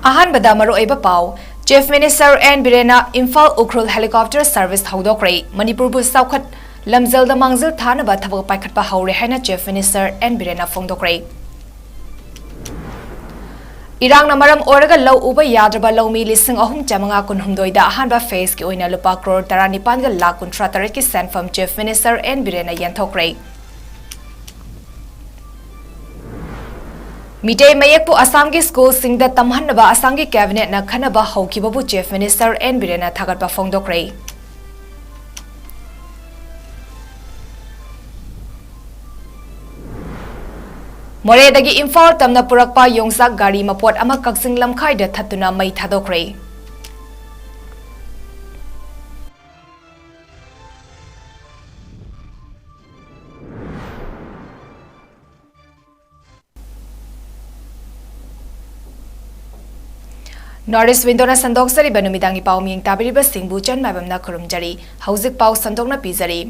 अहानबदा मरुओइबा पाउ chief minister N बिरेना इम्फाल उख्रुल हेलीकॉप्टर सर्विस हौदोक्रे मणिपुर बु साउखत लमजल मांगजल थानबा थबक पाइखटपा हौरे हैना चीफ मिनिस्टर एन बिरेना फोंदोक्रे इरांग नमरम ओरगा लौ उबा याद्रबा लौमी 3,919 दा अहानबा फेस की ओइना लुपा करोड़ 19 लाख 39 की सेंफम चीफ मिनिस्टर एन बिरेना यंथोक्रे मिटे मयकपु असम की स्कूल सिंह दा तमहनबा असम की कैबिनेट ना खनबा हौकिबबु चीफ मिनिस्टर एन बिरेना थागतपा फोंदोक्रे मोरेदगी इम्फाल तमना पुरकपा योंगसाक गाड़ी मपोट अमा कक्सिंग लमखाइदा थत्तुना मई थादोक्रे नॉर्थ विंडोना संदोक्सरिबा नुमिदांगी पाउ मियंग ताबिरिबा सिंहबु ꯆꯟꯃꯥꯏꯕꯝꯅ खुरुमजरी हौजिक पाउ संदोक्ना पीजरी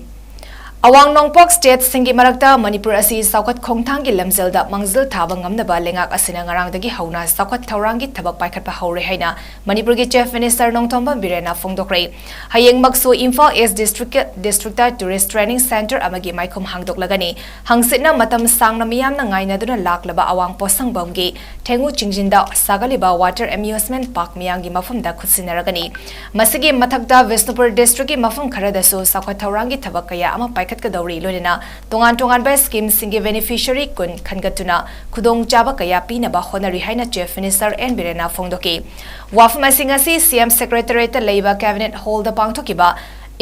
अवांग नोंगपोक स्टेट सिंगी मरक्ता मणिपुर असि साउखत खोंगथांगी लमजलदा मंगजल थाबा ngamnaba लेंगाक असिना ngarangdagi hauna साउखत थौरांगी थबक पाइखटपा हौरे हैना मणिपुर की चीफ मिनिस्टर नोंगथोंबा बिरेना फोंदोक्रे हयेंग मक्सु Imphal east district tourist training centre अमगी माइखुम हांगदोक्लगनी हंगसिना मतम सांगना मियामना ngainaduna लाक्लबा अवांग पोसंगबमगी थेंगु चिंजिंदा सागलिबा वाटर एम्यूजमेंट पार्क मियांगी मफमदा खुसिनरगनी मसिगी मथक्ता विष्णुपुर डिस्ट्रिक्ट की मफम खरदसु साउखत थौरांगी थबक कया अमा पाइखटकदौरी लोनिना तोंगान तोंगानबा स्कीम सिंगी बेनिफिशियरी कुन खनगतुना खुदोंग चाबा कया पीनबा होनरी हैना चीफ मिनिस्टर एन बिरेना फोंदोकी वाफम असिंगसी सीएम सेक्रेटरीट लेबा कैबिनेट हॉल दा पांगथोकिबा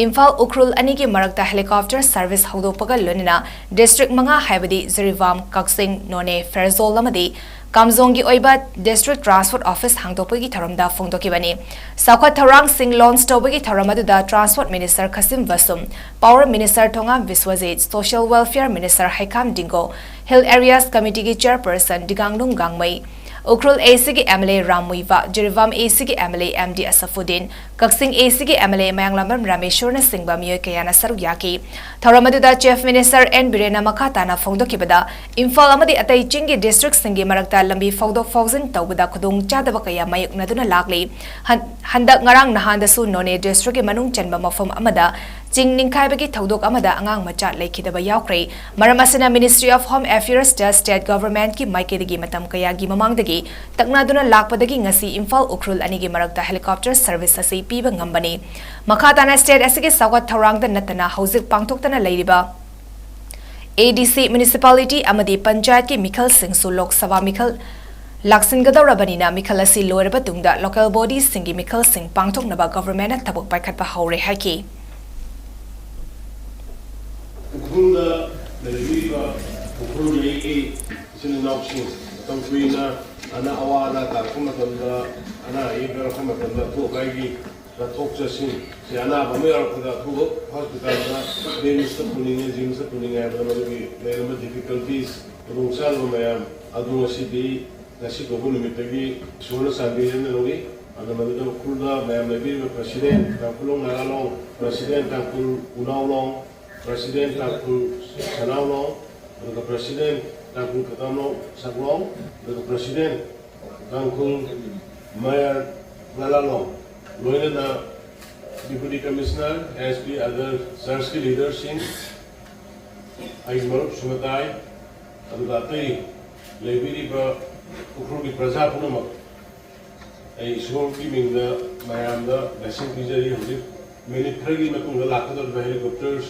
इम्फाल उख्रुल अनी की मरक्ता हेलीकॉप्टर सर्विस हौदोपगा लोनिना डिस्ट्रिक्ट मंगा हैबदी जिरीबाम कक्सिंग नोने फेरजोल अमदी कामजोंगी ओइबा डिस्ट्रिक्ट ट्रांसपोर्ट ऑफिस हांगदोपगी थरमदा फोंदोकिबनी साउखत थौरांग सिंग लॉन्च तौबगी थरमदुदा transport minister Khashim Vashum power minister Thongam Biswajit social welfare minister 𝐂𝐸𝐷 hill areas committee की चेयरपर्सन दिगांगलुंग गांगमई उख्रुल एसी की एमएलए रामुइवा जिरीबाम एसी की एमएलए एमडी असफुद्दीन कक्सिंग एसी की एमएलए मयांगलंबम रामेश्वर सिंगबा मियोय कयाना सरुक याकी थौरमदुदा चीफ मिनिस्टर एन बिरेना मखाताना फोंदोकिबदा इम्फाल अमदी अतै चिंगी डिस्ट्रिक्ट सिंगी मरक्ता लंबी फौदोक फौजन तौबदा खुदोंग चादबा कया मायुकनदुना लागली हंदक ngarang nahandasu नोने डिस्ट्रिक्ट की मनुंग चनबा मफम अमदा चिंग निंखाइबगी थौदोक अमदा अंगांग मचा लेखिदबा यावख्रे मरम असना मिनिस्ट्री ऑफ होम अफेयर्स दा स्टेट गवर्नमेंट की माइकेदगी मतम कयागी ममांगदगी तकनादुना लाकपदगी ngasi इम्फाल उख्रुल अनिगी मरक्ता हेलीकॉप्टर सर्विस असी पीबा ngambani मखाताना स्टेट असगी सावत थौरांगदा नतना हौजिक पांगथोक्तना लेरिबा एडीसी म्युनिसिपैलिटी अमदी पंचायत की मिखल सिंगसु लोक सभा मिखल लाक्सिनगदौरबनिना मिखल असि लोरबा तुंगदा लोकल बॉडी सिंगी मिखल सिंग पांगथोक्नबा गवर्नमेंट थबक पाइखटपा हौरे हाइकी उखरुलदा लेरिबा उखरुलगी सिननाउसिंग तंकुइना ana awana tarkuma tanda ana ibera kuma tanda to gaigi da tokchasin se ana bamera kuda to hospital da demis puninge jims puninge abamagi there difficulties rungsal mayam adu asidi nasi gobun mitagi sura sabiren logi adamadu kulda mayam lebi president takulong nagalong president takul unaulong president takul sanaulong the president Tangkul Ketano Saglong, the President, Tangkul Mayor Nalalong, Loina Deputy Commissioner, SP other Sarsky leaders in Aizmaruk Sumatai, Adugati, Leviri Ukruki Prazapunamak, a small giving the Mayanda, Blessing Pizari, many Pragi Makunga Lakadar helicopters,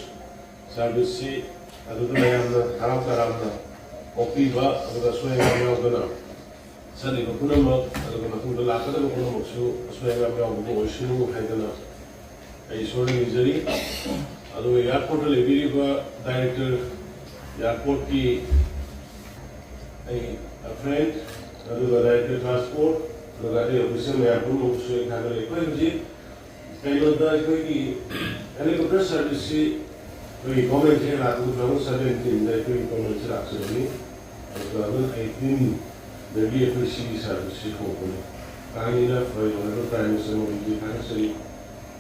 Service C, Adu Mayanda, Opiba, the swing of the Sunny Punama, the Lakada Punamu, swing of the Ocean, Hagana, a sort of misery. Although airport Liberiba director, airport key a friend, the director transport, the official airport, so it had a requirement. Helicopter service. We comment here at 2017 that we comment actually, as well as 18 the DFC service company. Kind enough for another time, some of the country,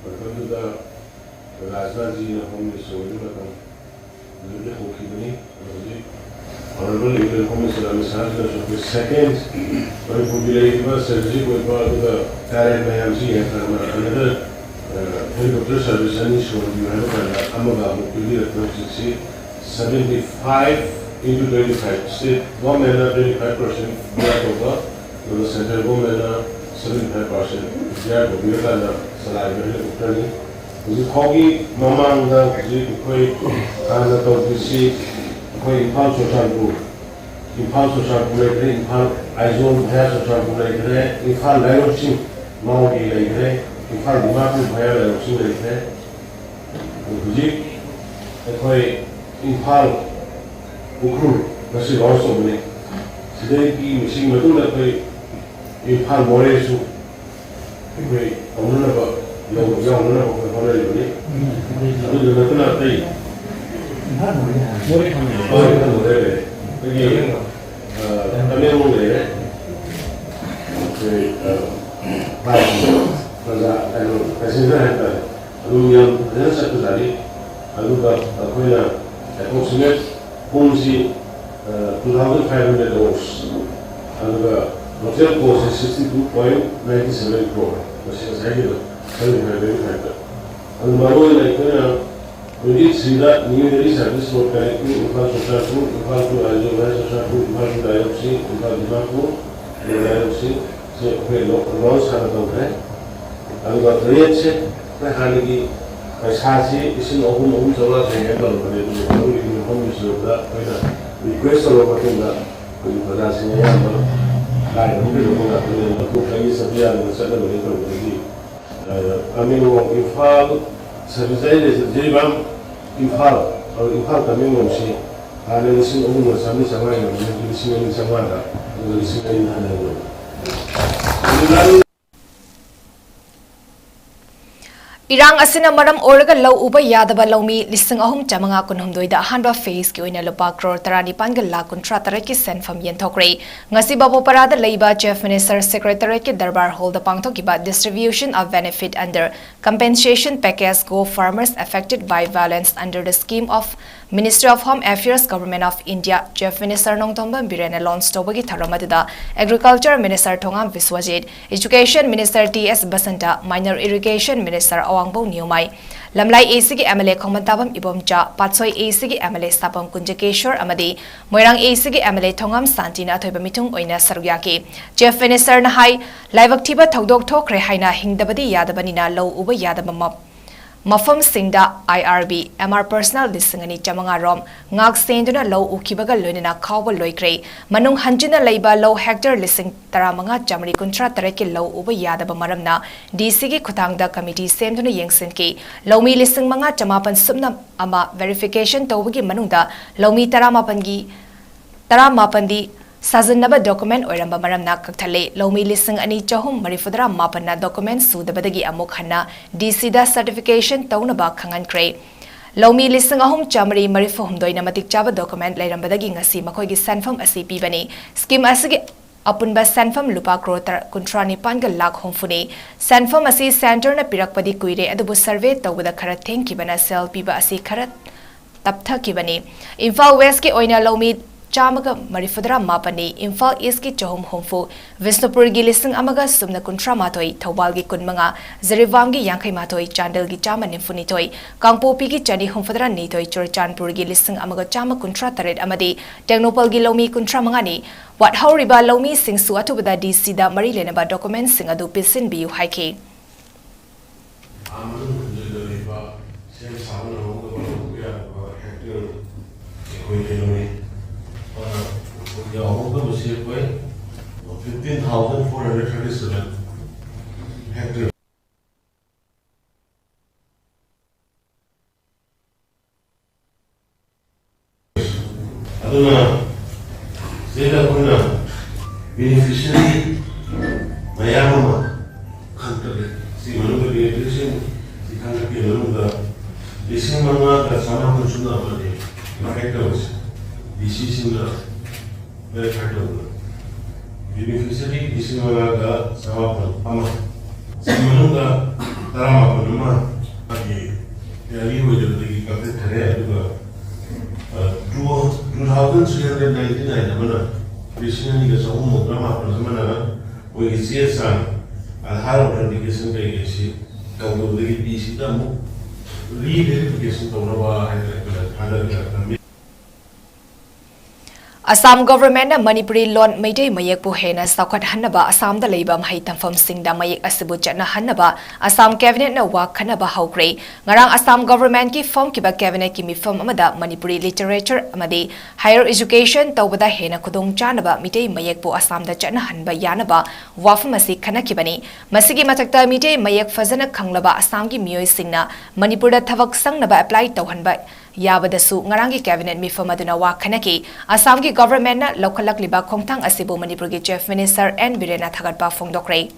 but under the Rajnaji home is so little, the 𝐂𝐸𝐷 Honorable Legal Commissioner Administration second, Manipur surgery with the talent mayamsi and another helicopter service and issue you have Amagam, 75 into 25. State one man 25% over the central woman 75%. Yeah, but we are going to salary. We call it Mamang, the Quay, and the Topisi. Imphal society Imphal आइजोन भया society Imphal लाइरोसिंग माउंटी लेके इम्फाल दिमापुर भया लाइरोसिंग लेके बुझी कोई इम्फाल उखरुल बसी loss हो बने सीधे की मिसिंग में तो ना कोई इम्फाल मोरेसु कोई उन्होंने होने लगे अभी जो ना तई We did see that new service for connecting Infal Social, Infal to 𝐈𝐍𝐵 Social, Infal to 𝐈𝐿C, Infal to 𝐷𝐵, and 𝐈𝐿C. So we launch have done that. And got reach the Hanigi, Sashi is in open solar and we home use of that. Request of that we were dancing a number. I don't know the book is a year and 7 I mean, Infal service is a 𝐁𝐵 Imphal और इम्फाल तमिल मोशी आने लिसिंग उम्र सामने समाये हैं लिसिंग समाना लिसिंग इंधाने Irang asina maram oraga lau uba yadaba laumi lising ahum chamanga kunhumdoida hanba phase ki oina lupa crore tarani panga la kuntra taraki senfam yenthokre ngasi babo parada leiba chief minister secretary ki darbar hall da pangthokiba distribution of benefit under compensation package go farmers affected by violence under the scheme of Ministry of Home Affairs Government of India Chief Minister Nongtomba Birena launch tobagi tharamadida Agriculture Minister Thongam Viswajit Education Minister T.S. Basanta Minor Irrigation Minister Awangbo Niumai Lamlai AC ki MLA Khomantabam Ibomcha Patsoi AC ki MLA Sapam Kunjakeshwar Amadi Moirang AC ki MLA Thongam Santina Thoiba Mitung Oina Sarugyaki Chief Minister Nahai Laibaktiba Thodok Thokre Haina Hingdabadi Yadabanina Low Uba Yadabamap Mafam Singda IRB MR Personal Lisingani Chamanga Rom Ngak Senduna Low Ukibaga Lunina Kawa Loikre Manung Hanjina Leiba Low Hector Lising Taramanga Jamri Kuntra Tareki Low Uba Yadaba Maramna DC ki Kutangda Committee Senduna Yengsinki Lomi Lising Manga Chamapan Subna Ama Verification Tobagi Manungda Lomi Taramapandi Sazanaba document oiramba maramna kakthale Lomi lising ani chahum marifudra mapanna document sudabadagi amuk hanna DC da certification taunaba khangan kre Lomi lising ahum chamari marifum doina matik chaba document lairambadagi ngasi makhoi gi sanfam asi pibani scheme asigi apunba sanfam lupa crore kuntrani panga lakh homfuni sanfam asi center na pirakpadi kuire adubu survey tawada khara thengkibana sel piba asi khara tapthakibani Imphal West ki oina Lomi Chamaga Marifudra Mapani, Imphal East ki Chahum Homfu, Visnupur gi lising amaga sumna kuntra matoi, Thobal gi kunmanga, Zarivam gi Yankai matoi, Chandel gi chama nimfunitoi, Kangpo pi gi chani Homfudra nitoi, Churchanpur gi lising amaga chama kuntra tared amadi, Tengnopal gi Lomi kuntra mangani, Wat how riba Lomi sing suatu bada DC da Marilenaba documents sing adu pisin biu haike. was here by 15,437 hectares. Aduna, Zeta Kuna, beneficiary, Mayama, country, see one of the electrician, the country, the December, the Sama Kuchuna, the hectares, the season. Beneficiary December Sama Pama. Simanunga Tarama Panuma, the Alihu, the Captain Terre, 2000 2099 amana Krishna ga sahu mukama amana we GSA Aadhaar authentication ka isi tawdo dagi PC ta mu re-verification tawna hai Assam government na Manipuri loan Meitei Mayek pu hena sakhat hanaba Assam da leibam hai tamfam singda Mayek asibu chatna hanaba Assam cabinet na wa khanaba haukre ngarang Assam government ki form ki ba cabinet ki mifam amada Manipuri literature amadi higher education tawbada hena khudong chanaba Meitei Mayek pu Assam da chatna hanba yanaba wafam asi khanakibani masigi matakta Meitei Mayek fazana khanglaba Assam ki miyoi singna Manipur da thavak sangnaba apply tawhanba Yabadasu ngarangi cabinet mifam aduna wa khanaki Assam ki government na lokalak liba khongthang asibu Manipur ki chief minister N Birena thagatpa phongdokre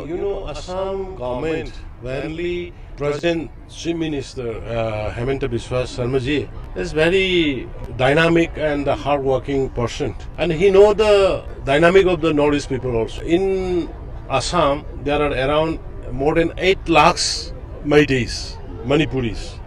You know, Assam government, mainly President Chief Minister Hemanta Biswa Sarmaji is very dynamic and a hard-working person, and he know the dynamic of the Northeast people also. In Assam, there are around more than 8 lakhs Meiteis, Manipuris.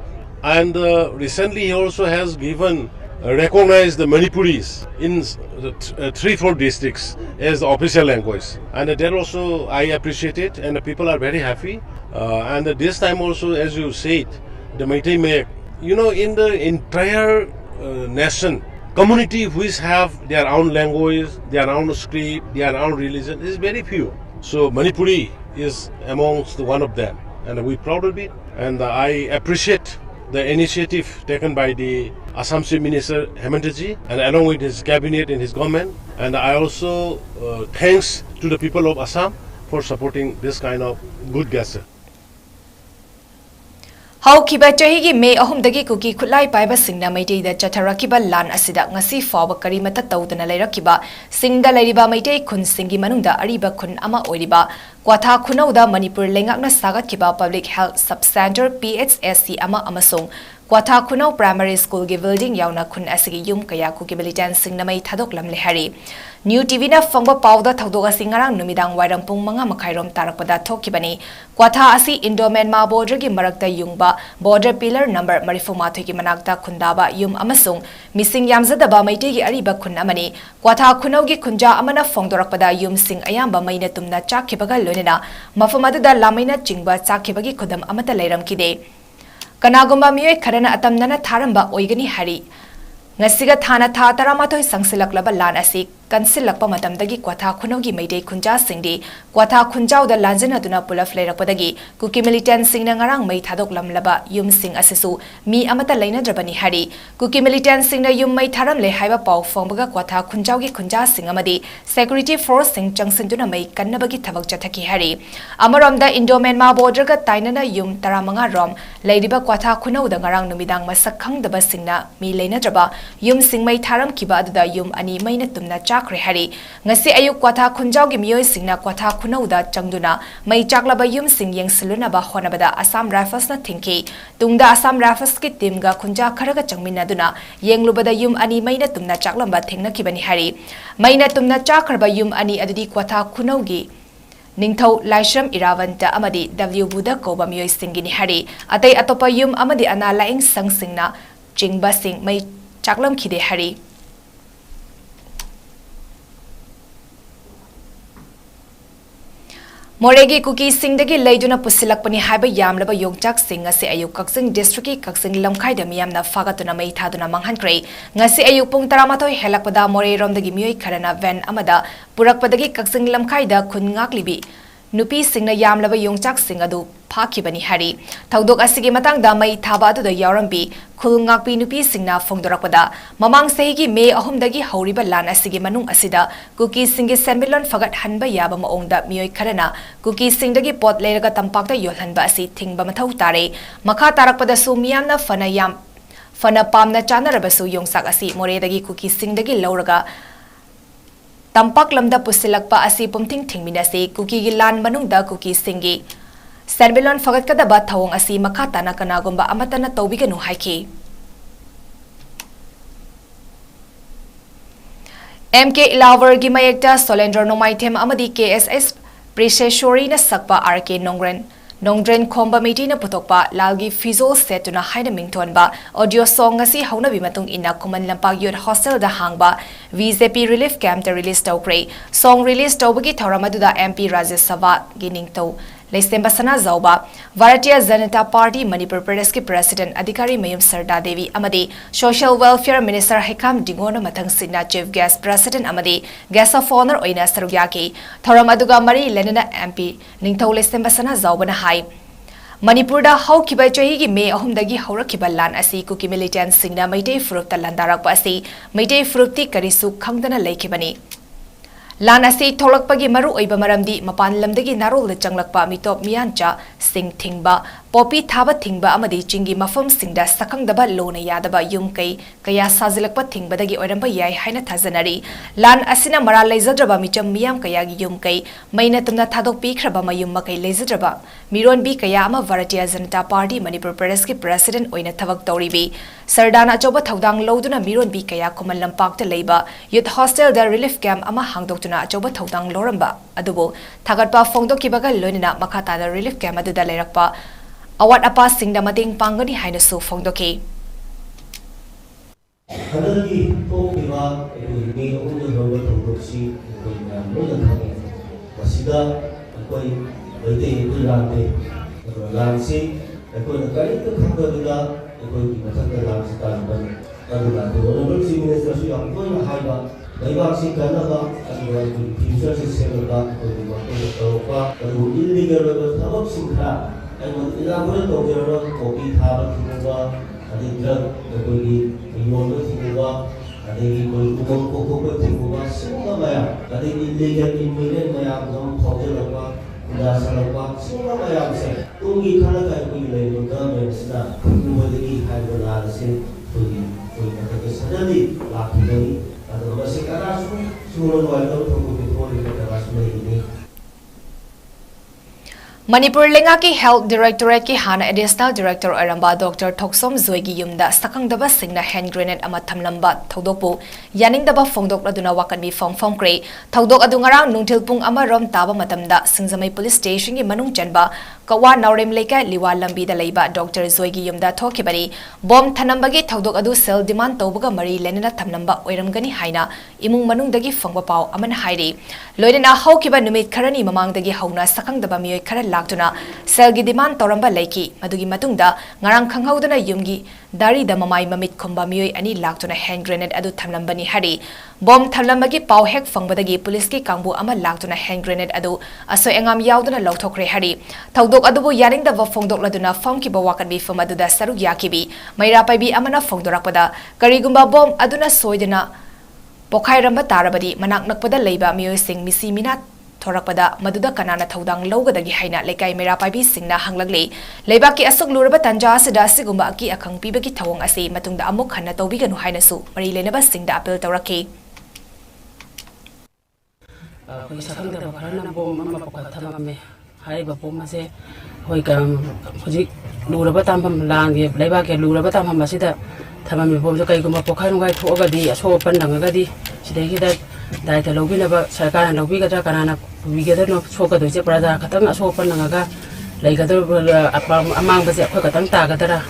And recently he also has given recognized the Manipuris in 3-4 districts as the official language, and that also I appreciate it, and the people are very happy. And this time also, as you said, the Meitei Mayek, you know, in the entire nation, community which have their own language, their own script, their own religion is very few. So Manipuri is amongst one of them, and we're proud of it, and I appreciate the initiative taken by the Assam Chief Minister Hemanta ji and along with his cabinet and his government, and I also thanks to the people of Assam for supporting this kind of good gesture. Haukiba chahi May ahumdagi kuki khulai paiba singna Meitei da chatharakiba lan asida ngasi fawba karimata tawdana leirakiba singda leiriba Meitei khun singi manungda ariba khun ama oiriba Kwatha khunauda Manipur lengakna sagatkiba public health subcenter PHSC ama amasung Kwatha khunau primary school gi building yauna khun asigi yum kaya ku militant singna mai thadok lam lehari newtv na fangba pawda thawdoga singarang numidang wairam pung manga makhairom tarakpada thokibani Kwatha asi Indomen ma border gi marakta yungba border pillar number 34 gi manakta khundaba yum amasung missing yamzadaba Meitei gi ariba khun amani Kwatha khunau gi khunja amana fongdorakpada yum sing ayamba maina tumna chakhibaga loinena mafam aduda lamaina chingba chakhibagi khudam amata leiram kide Kanagumba miyoi kharana atamnana tharamba oigani hari ngasiga thana tha taramatoi sangsilaklaba lan asi kansilakpa matamdagi Kwatha khunaugi Meitei khunja singdi Kwatha khunjauda lanjana duna pulaf leirakpadagi kuki militant singna ngarang mai thadok lamlaba yum sing asisu mi amata leina drabani hari kuki militant singna yum mai tharam le haiba paw phongbaga Kwatha khunjaugi khunja sing amadi security force sing changsinduna mai kannabagi thabak chathaki hari amaromda Indomen ma border ga tainana yum 15 rom leiriba Kwatha khunauda ngarang numidang masak khangdaba singna mi leina draba yum sing mai tharam kiba aduda yum ani maina tumna chakre hari ngasi ayuk Kwatha khunjau gi miyoi singna Kwatha khunauda changduna mai chaklaba yum sing yengsiluna ba honabada Assam Rifles na thinki tungda Assam Rifles ki team ga khunja kharaga changmina duna yenglubada yum ani maina tumna chaklamba thengna kibani hari maina tumna chakhrba yum ani adudi Kwatha khunaugi Ningthau Laishram Iravanta amadi W Buda koba miyoi singini hari atai atopa yum amadi ana laing sang singna chingba sing mai chaklam khide hari Moregi kuki singdagi leiduna pusilakpani haiba yamlaba yongchak sing ngasi ayuk Kaksing district Kaksing lamkhai da miyamna fagatuna mai thaduna manghankre ngasi ayuk pung 13 helakpada more romdagi miyoi kharana van amada purakpadagi Kaksing lamkhai da khun ngaklibi nupi singna yamlaba yongchak sing adu phakibani hari thaudok asigi matangda mai thaba adu da yarambi khulngakpi nupi singna phongdorakpada mamang sehigi May ahumdagi hauriba lan asigi manung asida kuki singi sembilon fagat hanba yaba maongda miyoi kharana kuki singdagi pot leiraga tampakta yolhanba asi thingba mathau tare makha tarakpada su miyamna fana pamna chanarabasu yongsak asi moredagi kuki singdagi lauraga Tampak lamda pusilakpa asi pumting tingminasi kuki gilan manungda kuki singi. Serbilon fagat kadaba thawong asi makata na kanagumba amata na tawbiganu haiki. MK11 gi mayekta Solendro nomaitem amadi KSS Presheshori na sakpa RK Nongren Nongdren Khomba Meeting na putokpa lalgi Fizol setuna haina mingtonba audio song ngasi hauna bimatung ina Kuman Lampak Youth Hostel da hangba VZP Relief Camp ta release tawkre song release tawbagi thawramaduda MP Rajya Sabha gining taw Leistemba sana zauba Bharatiya Janata Party Manipur Pradesh ki President Adhikari Mayum Sarda Devi amadi Social Welfare Minister 𝐂𝐀𝐷𝐿 mathang sina Chief Guest President amadi Guest of Honor oina sarugyaki thawramaduga mari lenana MP ningthau Leistemba sana zauba na hai Manipur da haukiba chahi gi May 3 dagi haurakiba lan asi kuki militant singna Maitei Furup ta landarakpa asi Maitei Furup ti karisu khangdana leikibani Lan asi tholakpagi maru oiba maramdi mapan lamdagi narol changlakpa mitop miyancha sing thingba popi thaba thingba amadi chingi mafam singda sakangdaba lona yadaba yumkai kaya sajilakpa thingbadagi oiramba yai haina thajanari lan asina mara leijadraba micham miyam kaya gi yumkai maina tumna thadok pikhraba mayum makai leijadraba miron bi kaya ama Bharatiya Janata Party Manipur Pradesh ki President oina thabak tawribi Sardana achoba thaudang loduna miron bi kaya Kuman Lampak ta leiba Youth Hostel da Relief Camp ama hangdoktu achoba thaudang loramba adubo thagatpa phongdokibaga loinina makata da Relief Camp aduda leirakpa awat apa singda mating pangani haina su phongdoki Hadalgi tokiba ni umur bawa tongkoksi koina lola kami masida koi bete durante lansi koi nakari ke khangga koi matanga lansi tanban aduna to honorable chief minister su yang koi haiba ꯂꯩꯕꯥꯛꯁꯤ ꯀꯟꯅꯕ ꯑꯗꯨꯒ ꯐ꯭ꯌꯨꯆꯔꯁꯤ ꯁꯦꯝꯅꯕ ꯑꯩꯈꯣꯏꯒꯤ ꯃꯈꯣꯏꯅ ꯇꯧꯔꯛꯄ ꯑꯗꯨ illegal ꯑꯣꯏꯕ ꯊꯕꯛꯁꯤꯡ ꯈꯔ ꯑꯩꯉꯣꯟꯗ ꯏꯂꯥꯕꯣꯔꯦꯠ ꯇꯧꯖꯔꯒ ꯀꯣꯄꯤ ꯊꯥꯕ ꯊꯤꯡꯕ ꯑꯗꯩ ꯗ꯭ꯔꯒ ꯑꯩꯈꯣꯏꯒꯤ ꯌꯣꯟꯕ ꯊꯤꯡꯕ ꯑꯗꯒꯤ ꯑꯩꯈꯣꯏ ꯎꯃꯪ ꯀꯣꯛꯊꯣꯛꯄ ꯊꯤꯡꯕ ꯁꯤꯒꯨꯝꯕ ꯃꯌꯥꯝ ꯑꯗꯒꯤ ꯏꯜꯂꯤꯒꯦꯜ ꯏꯃꯤꯒ꯭ꯔꯦꯟ ꯃꯌꯥꯝ ꯑꯗꯨꯝ ꯐꯥꯎꯖꯔꯛꯄ ꯈꯨꯟꯗꯥ ꯁꯥꯔꯛꯄ ꯁꯤꯒꯨꯝꯕ ꯃꯌꯥꯝꯁꯦ ꯇꯨꯡꯒꯤ ꯈꯜꯂꯒ ꯑꯩꯈꯣꯏꯒꯤ ꯂꯩꯔꯤꯕ ꯒꯚꯔꯟꯃꯦꯟꯠꯁꯤꯅ ꯃꯣꯏꯗꯒꯤ ꯍꯥꯏꯔꯤꯕ ꯂꯥꯟ ꯑꯁꯤ ꯑꯩꯈꯣꯏꯒꯤ ꯃꯊꯛꯇ ꯁꯗꯟꯂꯤ ꯂꯥꯛꯈꯤꯒꯅꯤ Manipur Lenga ki Health Directorate ki Hana Additional Director Aramba Dr. 𝐶𝐄𝐲𝐬 yumda sakangdaba singna hand grenade ama thamlamba thodokpu yaningdaba phongdok laduna wakanmi phongkre thodok adu ngarang nungthilpung ama rom taba matamda Singjamai Police Station gi manung chanba kawa naurem lekai liwa lambi da leiba Dr. 𝐶𝐲𝐬 yumda thokibani bom thanambagi thodok adu sel demand tawbaga mari lenena thamlamba oiramgani haina imung manungdagi phongba paw aman hairi loinena haukiba numit kharani mamangdagi hauna sakangdaba miyoi khara laktuna selgi demand toramba leiki madugi matungda ngarang khanghaudana yumgi dari da mamai mamit khomba miyoi ani laktuna hand grenade adu thamlambani hari bom thamlambagi paw hek fangbadagi police ki kangbu ama laktuna hand grenade adu asoi engam yauduna lauthokre hari thaudok adubu yaringda wa phongdok laduna famki ba wakan bi fam aduda saruk yakibi maira paibi amana phongdorakpada karigumba bom aduna soidana pokhairamba tarabadi manak nakpada leiba miyoi sing misi minat thorakpada maduda kanana thaudang lowgadagi haina lekai mera paibi singna hanglagle leibaki asuk luraba tanja asida sigumba aki akhang pibagi thawang ase matungda amuk khanna tawbiganu haina su mari lenaba singda appeal tawraki khoi sakangda bharana bom amma pakha thamame haiba bom ase hoi kam hojik luraba tampam langi leibaki luraba tampam asida thamame bom kai gumba pokhainu gai thogadi aso pandangagadi sidagi da daita lobinaba sarkara lobigadra kanana bigadano sokadoise praja khatang aso panangaga leigadro amang base akhoi khatang tagadara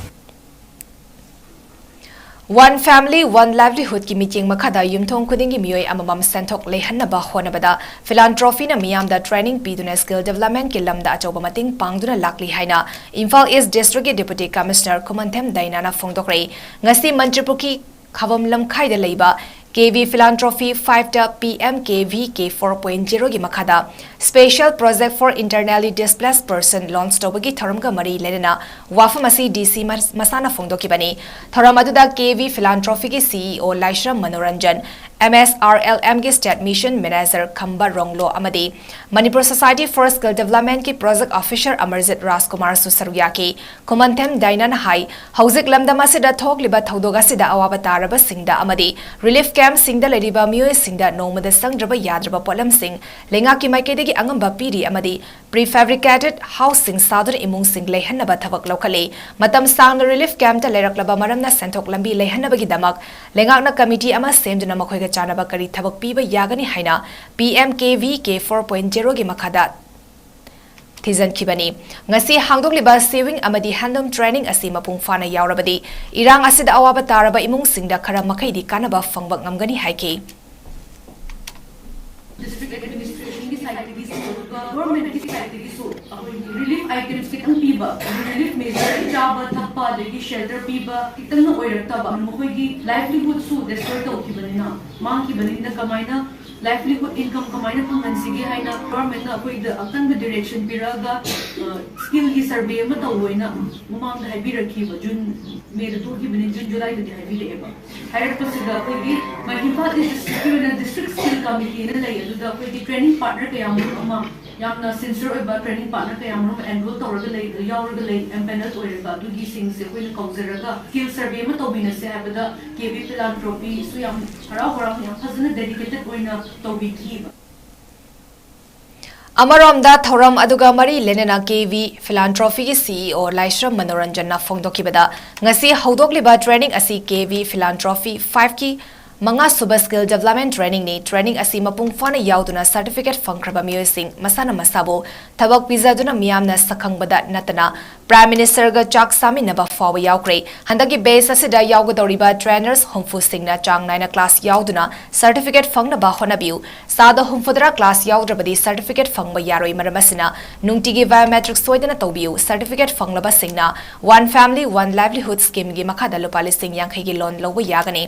One family, one livelihood ki meeting makada yumthong khudingi miyoi amamam senthok lehanaba honabada philanthropy na miyamda training piduna skill development ki lamda achoba mating pangduna lakli haina Imphal East District Deputy Commissioner Kumantham Dainana phongdokre ngasi Mantripuki Khavam Lamkhai da leiba KV Philanthropy 5 ta PMKVK 4.0 gi makada Special Project for Internally Displaced Person launch tobagi tharamga mari lenena wafamasi DC masana phongdoki bani tharamaduda KV Philanthropy ki CEO Laishram Manoranjan MSRLM ki State Mission Manager Khamba Ronglo amadi Manipur Society for Skill Development ki Project Officer Amarjit Rajkumar Susaryaki Kumantham Dainan Hai Hauzik Lamdamasida Thogliba Thaudogasida awaba taraba singda amadi Relief Camp singda leriba miyoi singda nomada sangraba yadraba polam sing lenga ki maikedi angamba piri amadi prefabricated housing sadar imung sing lehanaba thabak lokale matam sang relief camp ta leraklaba maramna senthok lambi lehanabagi damak lengakna committee ama semduna makhoiga chanaba kari thabak piba yagani haina PMKVK 4.0 gi makhada thizankhibani ngasi hangdokliba sewing amadi handloom training asi mapung fana yaurabadi irang asida awaba taraba imung singda khara makhaidi kanaba fangba ngamgani haiki district administration की side की government की side की relief items kitang piba relief measure jaba thappa degi shelter piba kitang na oirakta mokoi gi livelihood su destroy to kibanina mang kibanina kamaina livelihood income kamaina phangansigi haina government na koi the akan direction piraga skill ki survey ma tawoina mumang da habirakhi ba jun me da to kibani jun july da habireba higher pasida koi gi mahimba district skill committee na lai adu da koi gi training partner kayam ma yamna sincere ba training partner kayam enroll tawraga lay yauraga lay empanel oiraga dugi sing se koi kauzaraga skill survey ma tawbina se habada kb philanthropy su yam harau yam fazana dedicated oina tawbi kiba Amaramda Thoram Aduga Mari Lenena KV Philanthropy ki CEO Laishram Manoranjan na phongdokibada ngasi haudokliba training asi KV Philanthropy 5 ki Manga Suba Skill Development Training ni training asi mapung fana yauduna certificate fangkraba miyosing masana masabo thabak pizaduna miyamna sakhangbada natana Prime Minister ga chak saminaba fawa yaukre handagi base asida yaugadoriba trainers homfu singna chang naina class yauduna certificate fangnaba honabiu sada homfudra class yaudrabadi certificate fangba yaroi maramasina nungtigi biometric soidana tawbiu certificate fanglaba singna one family one livelihood scheme gi makhada lupali sing yankhai gi loan lowa yagani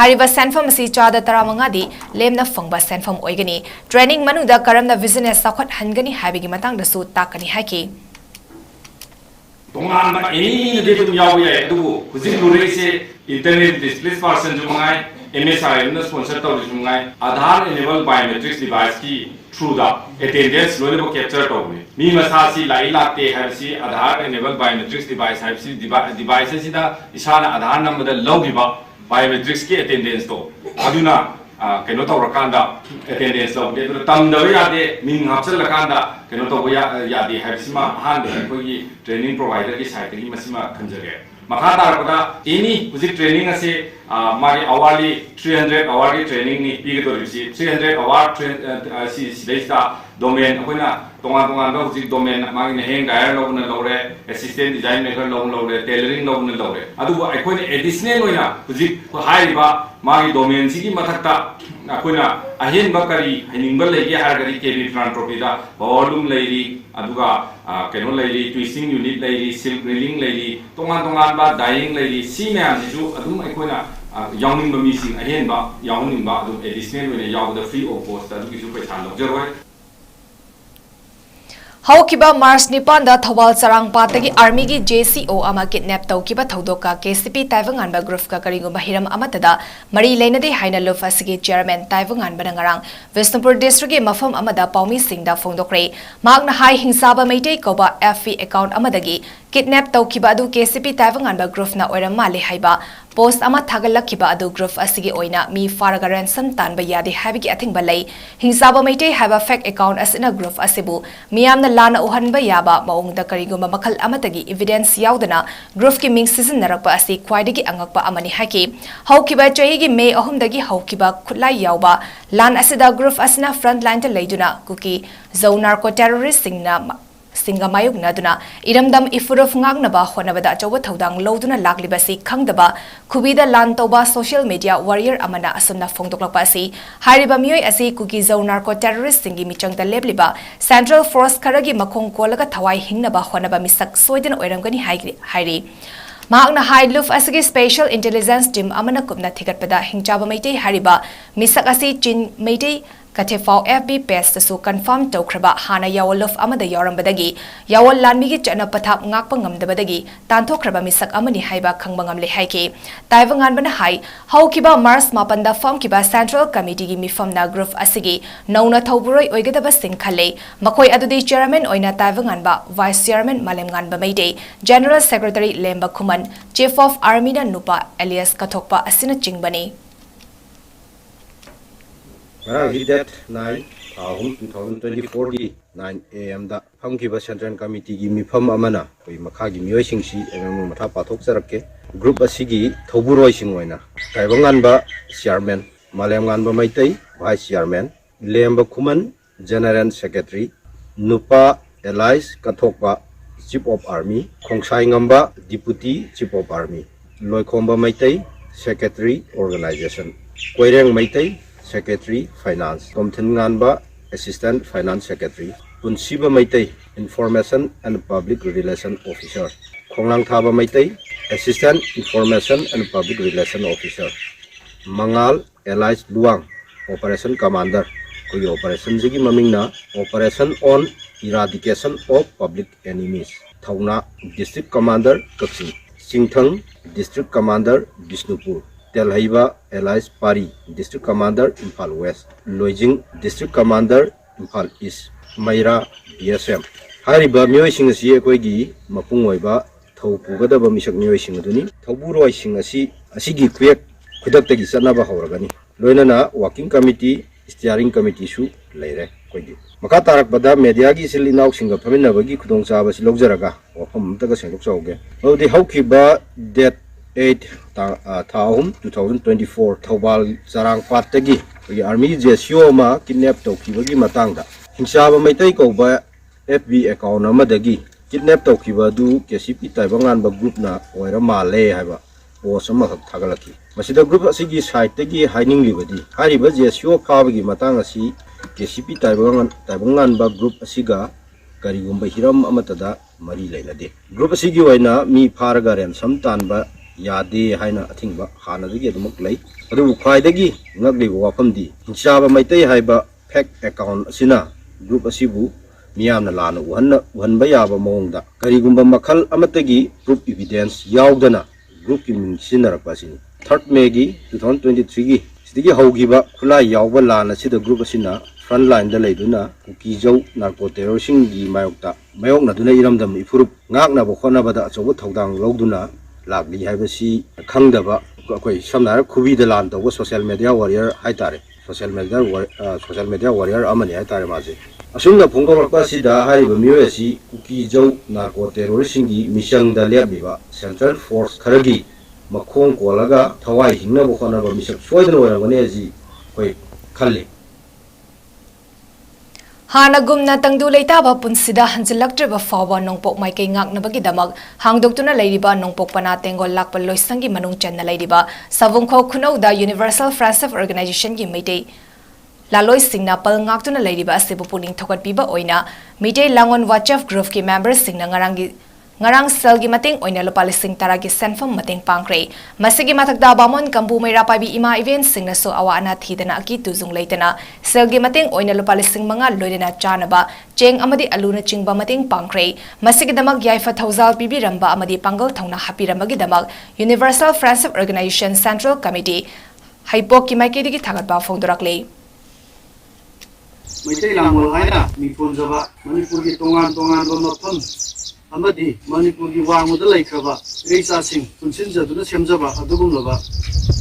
hariba senfam si chada taramanga di lemna fangba senfam oigani training manuda karamna business sakhot hangani habigi matang da su takani haki 동안 any 데이터 야오야 두고 그지 노래세 인터넷 디스플레이 퍼슨 중앙에 MSIM 스폰서 또 중앙에 아धार enabled biometrics device की through the attendance लोने को capture टोबे मी मसासी लाई लाते है सी आधार enabled biometrics device है सी device से दा इशाना आधार number the लॉगिबा biometrics की attendance तो अदुना keno to rakanda attendance of the tamda yade min hapsal lakanda keno to yade habsima han ko gi training provider ki site ki masima khanjare makha tarpada any music training ase mari hourly 300 hourly training ni pi to receive 300 hour si data domain akoina tonga music domain mari ne hang gair lo na lore assistant design maker lo tailoring lo na lore adu akoina additional oina music ko high ba mari domain sigi mathakta akoina ahen bakari haningbal legi hargari kb philanthropy da volume leiri aduga keno leiri twisting unit leiri silk reeling leiri tonga ba dyeing leiri si myam jisu adum akoina yawning ba mi sing ahen ba yawning ba adum additional oina yaw the free of cost adu kisu paisa logjaroi Haukiba Mars Nipanda Thawal Sarang Patagi Army gi JCO ama kidnap tawkiba thaudoka KCP Taiwangan ba group ka karingo bahiram amatada mari leinade haina lofa sigi chairman Taiwangan banangarang Vishnupur district gi mafam amada Paumi Singda phongdokre magna hai hingsaba meitei koba FV account amadagi kidnap tawkiba adu KCP Taiwangan ba group na oiram male haiba post ama thagalakhiba adu group asigi oina mi faraga ransom tanba yade habigi athing balai hingsaba meitei have a fake account asina group asibu miyamna lana uhanba yaba maungda kariguma makhal amatagi evidence yaudana group ki ming season narakpa asi khwaidagi angakpa amani haki haukiba chaigi May 3 dagi haukiba khutlai yauba lan asida group asina front line ta leiduna kuki zone narco terrorist singa mayuk naduna iramdam ifuruf ngangnaba honabada achoba thodang loduna laglibasi khangdaba khubida lan toba social media warrior amana asumna phongdoklakpa asi hariba miyoi asi kuki zone narco terrorist singi michangda lebliba central force kharagi makhong kolaga thawai hingnaba honaba misak soiden oiramgani hairi Magna High Luf asigi Special Intelligence Team amana kupna thigatpada hingchaba meitei hariba misak asi chin meitei Kathefau FB pest su confirm taukraba hana yawolof amada yorambadagi yawol lanmigi chana pathap ngakpa ngamdabadagi tanthokraba misak amani haiba khangbangamle haike Taiwangan bana hai haukiba Mars mapanda form kiba Central Committee gi mifamna group asigi nauna thauburoi oigadaba singkhale makoi adudi chairman oina Taiwangan ba vice chairman malemngan ba meidei General Secretary Lemba Khuman Chief of Army na nupa alias kathokpa asina chingbani Date 9 2024 की 9 AM दा फंकिबा central committee की मिफम अमना कोई मखागी मियोय सिंगसी MM मथा पाथोक सरके group असिगी थौबुरोय सिंगोयना ताइबंगान बा chairman मालेमगान बा Meitei vice chairman Lemba Khuman general secretary नुपा 𝐿𝐼𝐻 Chief of Army, 𝐂𝐁𝐈𝐑𝐿 Deputy Chief of Army, 𝐿ꯣꯏꯈꯣꯝꯕ Meitei Secretary Organization, Koireng Meitei Secretary Finance, Tomthinnganba Assistant Finance Secretary, Punshiba Meitei Information and Public Relation Officer, Khonglangthaba Meitei Assistant Information and Public Relation Officer, ꯃꯉꯥꯜ 𝐿.I.ꯁ Luwang Operation Commander, ꯑꯩꯈꯣꯏꯒꯤ operation ꯁꯤꯒꯤ ꯃꯃꯤꯡꯅ Operation on Eradication of Public Enemies, ꯊꯧꯅꯥ District Commander Kakching, ꯆꯤꯡꯊꯪ District Commander Bishnupur, ꯇꯦꯜꯍꯩꯕ 𝐿.I.ꯁ ꯄꯥꯔꯤ District Commander Imphal west, Loijing District Commander Imphal east, ꯃꯩꯔꯥ BSM. ꯍꯥꯏꯔꯤꯕ ꯃꯤꯑꯣꯏꯁꯤꯡ ꯑꯁꯤ ꯑꯩꯈꯣꯏꯒꯤ ꯃꯄꯨꯡ ꯑꯣꯏꯕ ꯊꯧ ꯄꯨꯒꯗꯕ ꯃꯤꯁꯛ ꯃꯤꯑꯣꯏꯁꯤꯡ ꯑꯗꯨꯅꯤ. ꯊꯧꯕꯨꯔꯣꯏꯁꯤꯡ ꯑꯁꯤꯒꯤ ꯈꯨꯗꯛꯇꯒꯤ ꯆꯠꯅꯕ ꯍꯧꯔꯒꯅꯤ. ꯂꯣꯏꯅꯅ ꯋꯥꯔꯀꯤꯡ ꯀꯃꯤꯇꯤ, ꯁ꯭ꯇꯤꯌꯥꯔꯤꯡ ꯀꯃꯤꯇꯤꯁꯨ ꯂꯩꯔꯦ ꯑꯩꯈꯣꯏꯒꯤ. ꯃꯈꯥ ꯇꯥꯔꯛꯄꯗ ꯃꯦꯗꯤꯌꯥꯒꯤ ꯏꯆꯤꯜ ꯏꯅꯥꯎꯁꯤꯡꯒ ꯐꯝꯃꯤꯟꯅꯕꯒꯤ ꯈꯨꯗꯣꯡꯆꯥꯕ ꯑꯁꯤ ꯂꯧꯖꯔꯒ ꯋꯥꯐꯝ ꯑꯃꯇꯒ ꯁꯦꯡꯗꯣꯛꯆꯍꯧꯒꯦ. ꯃꯗꯨꯗꯤ ꯍꯧꯈꯤꯕ ꯗꯦꯠ 8/2024 ꯊꯧꯕꯥꯜ ꯆꯔꯥꯡꯄꯥꯠꯇꯒꯤ ꯑꯩꯈꯣꯏꯒꯤ ꯑꯥꯔꯃꯤ ꯖꯦꯁꯤꯑꯣ ꯑꯃ ꯀꯤꯗꯅꯦꯞ ꯇꯧꯈꯤꯕꯒꯤ ꯃꯇꯥꯡꯗ ꯍꯤꯡꯆꯥꯕ ꯃꯩꯇꯩ ꯀꯧꯕ FB ꯑꯦꯀꯥꯎꯟ ꯑꯃꯗꯒꯤ ꯀꯤꯗꯅꯦꯞ ꯇꯧꯈꯤꯕ ꯑꯗꯨ KCP ꯇꯥꯏꯕꯪꯉꯥꯟꯕ ꯒ꯭ꯔꯨꯞꯅ ꯑꯣꯏꯔ ꯃꯥꯜꯂꯦ ꯍꯥꯏꯕ ꯄꯣꯁ ꯑꯃꯈꯛ ꯊꯥꯒꯠꯂꯛꯈꯤ. ꯃꯁꯤꯗ ꯒ꯭ꯔꯨꯞ ꯑꯁꯤꯒꯤ ꯁꯥꯏꯠꯇꯒꯤ ꯍꯥꯏꯅꯤꯡꯂꯤꯕꯗꯤ ꯍꯥꯏꯔꯤꯕ ꯖꯦꯁꯤꯑꯣ ꯐꯥꯕꯒꯤ ꯃꯇꯥꯡ ꯑꯁꯤ KCP ꯇꯥꯏꯕꯪꯉꯥꯟꯕ ꯒ꯭ꯔꯨꯞ ꯑꯁꯤꯒ ꯀꯔꯤꯒꯨꯝꯕ ꯍꯤꯔꯝ ꯑꯃꯠꯇꯗ ꯃꯔꯤ ꯂꯩꯅꯗꯦ. ꯒ꯭ꯔꯨꯞ ꯑꯁꯤꯒꯤ ꯑꯣꯏꯅ ꯃꯤ ꯐꯥꯔꯒ ꯔꯦꯟꯁꯝ ꯇꯥꯟꯕ ꯌꯥꯗꯦ ꯍꯥꯏꯅ ꯑꯊꯤꯡꯕ ꯍꯥꯟꯅꯗꯒꯤ ꯑꯗꯨꯃꯛ ꯂꯩ. ꯑꯗꯨꯕꯨ ꯈ꯭ꯋꯥꯏꯗꯒꯤ ꯉꯛꯂꯤꯕ ꯋꯥꯐꯝꯗꯤ ꯍꯤꯡꯆꯥꯕ ꯃꯩꯇꯩ ꯍꯥꯏꯕ ꯐꯦꯛ ꯑꯦꯀꯥꯎꯟ ꯑꯁꯤꯅ ꯒ꯭ꯔꯨꯞ ꯑꯁꯤꯕꯨ ꯃꯤꯌꯥꯝꯅ ꯂꯥꯟꯅ ꯎꯍꯟꯕ ꯌꯥꯕ ꯃꯑꯣꯡꯗ ꯀꯔꯤꯒꯨꯝꯕ ꯃꯈꯜ ꯑꯃꯠꯇꯒꯤ ꯄ꯭ꯔꯨꯐ ꯏꯚꯤꯗꯦꯟꯁ ꯌꯥꯎꯗꯅ ꯒ꯭ꯔꯨꯞꯀꯤ ꯃꯤꯡ ꯁꯤꯖꯤꯟꯅꯔꯛꯄ ꯑꯁꯤꯅꯤ. 3 ꯃꯦꯒꯤ 2023ꯒꯤ ꯁꯤꯗꯒꯤ ꯍꯧꯈꯤꯕ ꯈꯨꯠꯂꯥꯏ ꯌꯥꯎꯕ ꯂꯥꯟ ꯑꯁꯤꯗ ꯒ꯭ꯔꯨꯞ ꯑꯁꯤꯅ ꯐ꯭ꯔꯟꯠ ꯂꯥꯏꯟꯗ ꯂꯩꯗꯨꯅ ꯀꯨꯀꯤꯖꯧ ꯅꯥꯔꯀꯣ ꯇꯦꯔꯣꯔꯤꯁꯤꯡꯒꯤ ꯃꯥꯌꯣꯛꯇ ꯃꯥꯌꯣꯛꯅꯗꯨꯅ ꯏꯔꯝꯗꯝ ꯏꯐꯨꯔꯨꯞ ꯉꯥꯛꯅꯕ ꯍꯣꯠꯅꯕꯗ ꯑꯆꯧꯕ ꯊꯧꯗꯥꯡ ꯂꯧꯗꯨꯅ ꯂꯥꯛꯂꯤ ꯍꯥꯏꯕꯁꯤ ꯈꯪꯗꯕ ꯑꯩꯈꯣꯏ ꯁꯝꯅ ꯍꯥꯏꯔꯒ ꯈꯨꯕꯤꯗ ꯂꯥꯟ ꯇꯧꯕ ꯁꯣꯁꯤꯌꯦꯜ ꯃꯦꯗꯤꯌꯥ ꯋꯥꯔꯤꯌꯔ ꯍꯥꯏꯇꯥꯔꯦ. ꯁꯣꯁꯤꯌꯦꯜ ꯃꯦꯗꯤꯌꯥ ꯋꯥꯔꯤꯌꯔ ꯑꯃꯅꯤ ꯍꯥꯏꯇꯥꯔꯦ ꯃꯥꯁꯦ. ꯑꯁꯨꯝꯅ ꯐꯣꯡꯗꯣꯛꯂꯛꯄ ꯑꯁꯤꯗ ꯍꯥꯏꯔꯤꯕ ꯃꯤꯑꯣꯏ ꯑꯁꯤ ꯀꯨꯀꯤꯖꯧ ꯅꯥꯔꯀꯣ ꯇꯦꯔꯣꯔꯤꯁꯤꯡꯒꯤ ꯃꯤꯆꯪꯗ ꯂꯦꯞꯂꯤꯕ ꯁꯦꯟꯇ꯭ꯔꯦꯜ ꯐꯣꯔꯁ ꯈꯔꯒꯤ ꯃꯈꯣꯡ ꯀꯣꯜꯂꯒ ꯊꯋꯥꯏ ꯍꯤꯡꯅꯕ ꯍꯣꯠꯅꯕ ꯃꯤꯁꯛ ꯁꯣꯏꯗꯅ ꯑꯣꯏꯔꯝꯒꯅꯤ ꯍꯥꯏꯁꯤ ꯑꯩꯈꯣꯏ ꯈꯜꯂꯤ. ꯍꯥꯟꯅꯒꯨꯝꯅ ꯇꯪꯗꯨ ꯂꯩꯇꯥꯕ ꯄꯨꯟꯁꯤꯗ ꯍꯟꯖꯤꯜꯂꯛꯇ꯭ꯔꯤꯕ ꯐꯥꯎꯕ ꯅꯣꯡꯄꯣꯛ ꯃꯥꯏꯀꯩ ꯉꯥꯛꯅꯕꯒꯤꯗꯃꯛ ꯍꯥꯡꯗꯣꯛꯇꯨꯅ ꯂꯩꯔꯤꯕ ꯅꯣꯡꯄꯣꯛ ꯄꯅꯥ ꯇꯦꯡꯒꯣꯜ ꯂꯥꯛꯄ ꯂꯣꯏꯁꯪꯒꯤ ꯃꯅꯨꯡ ꯆꯟꯅ ꯂꯩꯔꯤꯕ ꯁꯥꯕꯨꯡꯈꯣ ꯈꯨꯅꯧꯗ ꯌꯨꯅꯤꯚꯔꯁꯦꯜ ꯐ꯭ꯔꯦꯟꯗꯁꯤꯞ ꯑꯣꯔꯒꯅꯥꯏꯖꯦꯁꯟꯒꯤ ꯃꯩꯇꯩ ꯂꯥꯂꯣꯏꯁꯤꯡꯅ ꯄꯜ ꯉꯥꯛꯇꯨꯅ ꯂꯩꯔꯤꯕ ꯑꯁꯤꯕꯨ ꯄꯨꯛꯅꯤꯡ ꯊꯧꯒꯠꯄꯤꯕ ꯑꯣꯏꯅ ꯃꯤꯇꯩ ꯂꯥꯡꯒꯣꯟ ꯋꯥꯆꯦꯐ ꯒ꯭ꯔꯨꯞꯀꯤ ꯃꯦꯝꯕꯔꯁꯤꯡꯅ ꯉꯔꯥꯡ ꯁꯦꯜꯒꯤ ꯃꯇꯦꯡ ꯑꯣꯏꯅ ꯂꯨꯄꯥ 10,000ꯒꯤ ꯁꯦꯟꯐꯝ ꯃꯇꯦꯡ ꯄꯥꯡꯈ꯭ꯔꯦ. ꯃꯁꯤꯒꯤ ꯃꯊꯛꯇ ꯕꯥꯃꯣꯟ ꯀꯝꯕꯨ ꯃꯩꯔꯥ ꯄꯥꯏꯕꯤ ꯏꯃꯥ ꯏꯕꯦꯟꯁꯤꯡꯅꯁꯨ ꯑꯋꯥ ꯑꯅꯥ ꯊꯤꯗꯅ ꯑꯀꯤ ꯇꯨꯖꯨꯡ ꯂꯩꯇꯅ ꯁꯦꯜꯒꯤ ꯃꯇꯦꯡ ꯑꯣꯏꯅ ꯂꯨꯄꯥ 5,000 ꯂꯣꯏꯅꯅ ꯆꯥꯅꯕ ꯆꯦꯡ ꯑꯃꯗꯤ ꯑꯂꯨꯅꯆꯤꯡꯕ ꯃꯇꯦꯡ ꯄꯥꯡꯈ꯭ꯔꯦ. ꯃꯁꯤꯒꯤꯗꯃꯛ ꯌꯥꯏꯐ ꯊꯧꯖꯥꯜ ꯄꯤꯕꯤꯔꯝꯕ ꯑꯃꯗꯤ ꯄꯥꯡꯒꯜ ꯊꯧꯅꯥ ꯍꯥꯞꯄꯤꯔꯝꯕꯒꯤꯗꯃꯛ ꯌꯨꯅꯤꯚꯔꯁꯦꯜ ꯐ꯭ꯔꯦꯟꯗꯁꯤꯞ ꯑꯣꯔꯒꯅꯥꯏꯖꯦꯁꯟ ꯁꯦꯟꯇ꯭ꯔꯦꯜ ꯀꯃꯤꯇꯤ ꯍꯩꯄꯣꯛꯀꯤ ꯃꯥꯏꯀꯩꯗꯒꯤ ꯊꯥꯒꯠꯄ ꯐꯣꯡꯗꯣꯔꯛꯂꯤ. ꯃꯩꯇꯩ ꯂꯥꯡꯒꯣꯜ ꯍꯥꯏꯅ ꯃꯤꯡꯊꯣꯟꯖꯕ ꯃꯅꯤꯄꯨꯔꯒꯤ ꯇꯣꯉꯥꯟ ꯇꯣꯉꯥꯟꯕ ꯃꯐꯝ ꯑꯃꯗꯤ ꯃꯅꯤꯄꯨꯔꯒꯤ ꯋꯥꯡꯃꯗ ꯂꯩꯈ꯭ꯔꯕ ꯏꯔꯩꯆꯥꯁꯤꯡ ꯄꯨꯟꯁꯤꯟꯖꯗꯨꯅ ꯁꯦꯝꯖꯕ ꯑꯗꯨꯒꯨꯝꯂꯕ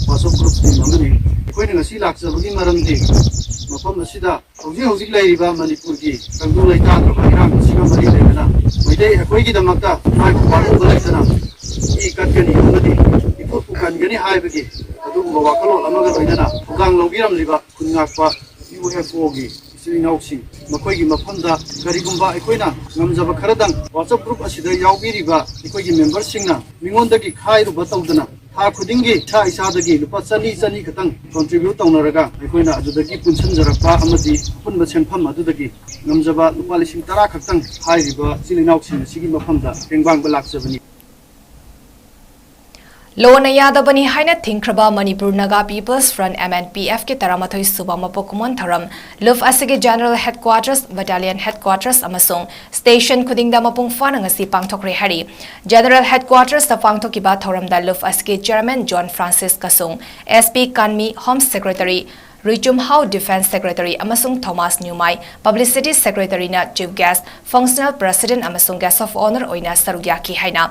ꯋꯥꯆꯞ ꯒ꯭ꯔꯨꯞ ꯇꯤꯝ ꯑꯃꯅꯤ. ꯑꯩꯈꯣꯏꯅ ꯉꯁꯤ ꯂꯥꯛꯆꯕꯒꯤ ꯃꯔꯝꯗꯤ ꯃꯐꯝ ꯑꯁꯤꯗ ꯍꯧꯖꯤꯛ ꯂꯩꯔꯤꯕ ꯃꯅꯤꯄꯨꯔꯒꯤ ꯇꯪꯗꯨ ꯂꯩꯇꯥꯗ꯭ꯔꯕ ꯏꯔꯥꯡ ꯑꯁꯤꯒ ꯃꯔꯤ ꯂꯩꯅꯅ ꯃꯩꯇꯩ ꯑꯩꯈꯣꯏꯒꯤꯗꯃꯛꯇ ꯃꯥꯏꯕ ꯄꯥꯡꯕ ꯂꯩꯇꯅ ꯏ ꯀꯠꯀꯅꯤ ꯑꯃꯗꯤ ꯏꯐꯨꯠꯄꯨ ꯀꯟꯒꯅꯤ ꯍꯥꯏꯕꯒꯤ ꯑꯗꯨꯒꯨꯝꯕ ꯋꯥꯈꯜꯂꯣꯟ ꯑꯃꯒ ꯂꯣꯏꯅꯅ ꯊꯧꯗꯥꯡ ꯂꯧꯕꯤꯔꯝꯂꯤꯕ ꯈꯨꯟ ꯉꯥꯛꯄ UFOꯒꯤ ꯏꯆꯤꯜ ꯏꯅꯥꯎꯁꯤꯡ ꯃꯈꯣꯏꯒꯤ ꯃꯐꯝꯗ ꯀꯔꯤꯒꯨꯝꯕ ꯑꯩꯈꯣꯏꯅ ꯉꯝꯖꯕ ꯈꯔꯗꯪ ꯋꯥꯆꯞ ꯒ꯭ꯔꯨꯞ ꯑꯁꯤꯗ ꯌꯥꯎꯕꯤꯔꯤꯕ ꯑꯩꯈꯣꯏꯒꯤ ꯃꯦꯝꯕꯔꯁꯤꯡꯅ ꯃꯤꯉꯣꯟꯗꯒꯤ ꯈꯥꯏꯔꯨꯕ ꯇꯧꯗꯅ ꯊꯥ ꯈꯨꯗꯤꯡꯒꯤ ꯏꯁꯥꯗꯒꯤ ꯂꯨꯄꯥ 200 ꯈꯛꯇꯪ ꯀꯟꯇ꯭ꯔꯤꯕ꯭ꯌꯨꯠ ꯇꯧꯅꯔꯒ ꯑꯩꯈꯣꯏꯅ ꯑꯗꯨꯗꯒꯤ ꯄꯨꯟꯁꯤꯟꯖꯔꯛꯄ ꯑꯃꯗꯤ ꯑꯄꯨꯟꯕ ꯁꯦꯟꯐꯝ ꯑꯗꯨꯗꯒꯤ ꯉꯝꯖꯕ ꯂꯨꯄꯥ 10,000 ꯈꯛꯇꯪ ꯍꯥꯏꯔꯤꯕ ꯏꯆꯤꯜ ꯏꯅꯥꯎꯁꯤꯡ ꯑꯁꯤꯒꯤ ꯃꯐꯝꯗ ꯇꯦꯡꯕꯥꯡꯕ ꯂꯥꯛꯆꯕꯅꯤ. ꯂꯣꯅ ꯌꯥꯗꯕꯅꯤ ꯍꯥꯏꯅ ꯊꯤꯡꯈ꯭ꯔꯕ ꯃꯅꯤꯄꯨꯔ ꯅꯥꯒꯥ ꯄꯤꯄꯜꯁ ꯐ꯭ꯔꯟꯠ MNPFꯀꯤ 13 ꯁꯨꯕ ꯃꯄꯣꯛ ꯀꯨꯝꯑꯣꯟ ꯊꯧꯔꯝ ꯂꯨꯐ ꯑꯁꯤꯒꯤ ꯖꯦꯅꯔꯦꯜ ꯍꯦꯗꯀ꯭ꯋꯥꯔꯇꯔꯁ, ꯕꯠꯇꯥꯂꯤꯌꯟ ꯍꯦꯗꯀ꯭ꯋꯥꯔꯇꯔꯁ ꯑꯃꯁꯨꯡ ꯁ꯭ꯇꯦꯁꯟ ꯈꯨꯗꯤꯡꯗ ꯃꯄꯨꯡ ꯐꯥꯅ ꯉꯁꯤ ꯄꯥꯡꯊꯣꯛꯈ꯭ꯔꯦ ꯍꯥꯏꯔꯤ. ꯖꯦꯅꯔꯦꯜ ꯍꯦꯗꯀ꯭ꯋꯥꯔꯇꯔꯁꯇ ꯄꯥꯡꯊꯣꯛꯈꯤꯕ ꯊꯧꯔꯝꯗ ꯂꯨꯐ ꯑꯁꯤꯒꯤ ꯆꯦꯌꯔꯃꯦꯟ ꯖꯣꯟ ꯐ꯭ꯔꯥꯟꯁꯤꯁ ꯀꯁꯨꯡ, SP ꯀꯥꯟꯃꯤ, home secretary Ruichumhao, defence secretary ꯑꯃꯁꯨꯡ ꯊꯣꯃꯥꯁ ꯅ꯭ꯌꯨꯃꯥꯏ, ꯄꯕ꯭ꯂꯤꯁꯤꯇꯤ ꯁꯦꯀ꯭ꯔꯦꯇꯔꯤꯅ ꯆꯤꯐ ꯒꯦꯁꯠ, ꯐꯪꯁꯅꯦꯜ ꯄ꯭ꯔꯦꯁꯤꯗꯦꯟꯠ ꯑꯃꯁꯨꯡ ꯒꯦꯁꯠ ꯑꯣꯐ ꯑꯣꯅꯔ ꯑꯣꯏꯅ ꯁꯔꯨꯛ ꯌꯥꯈꯤ ꯍꯥꯏꯅ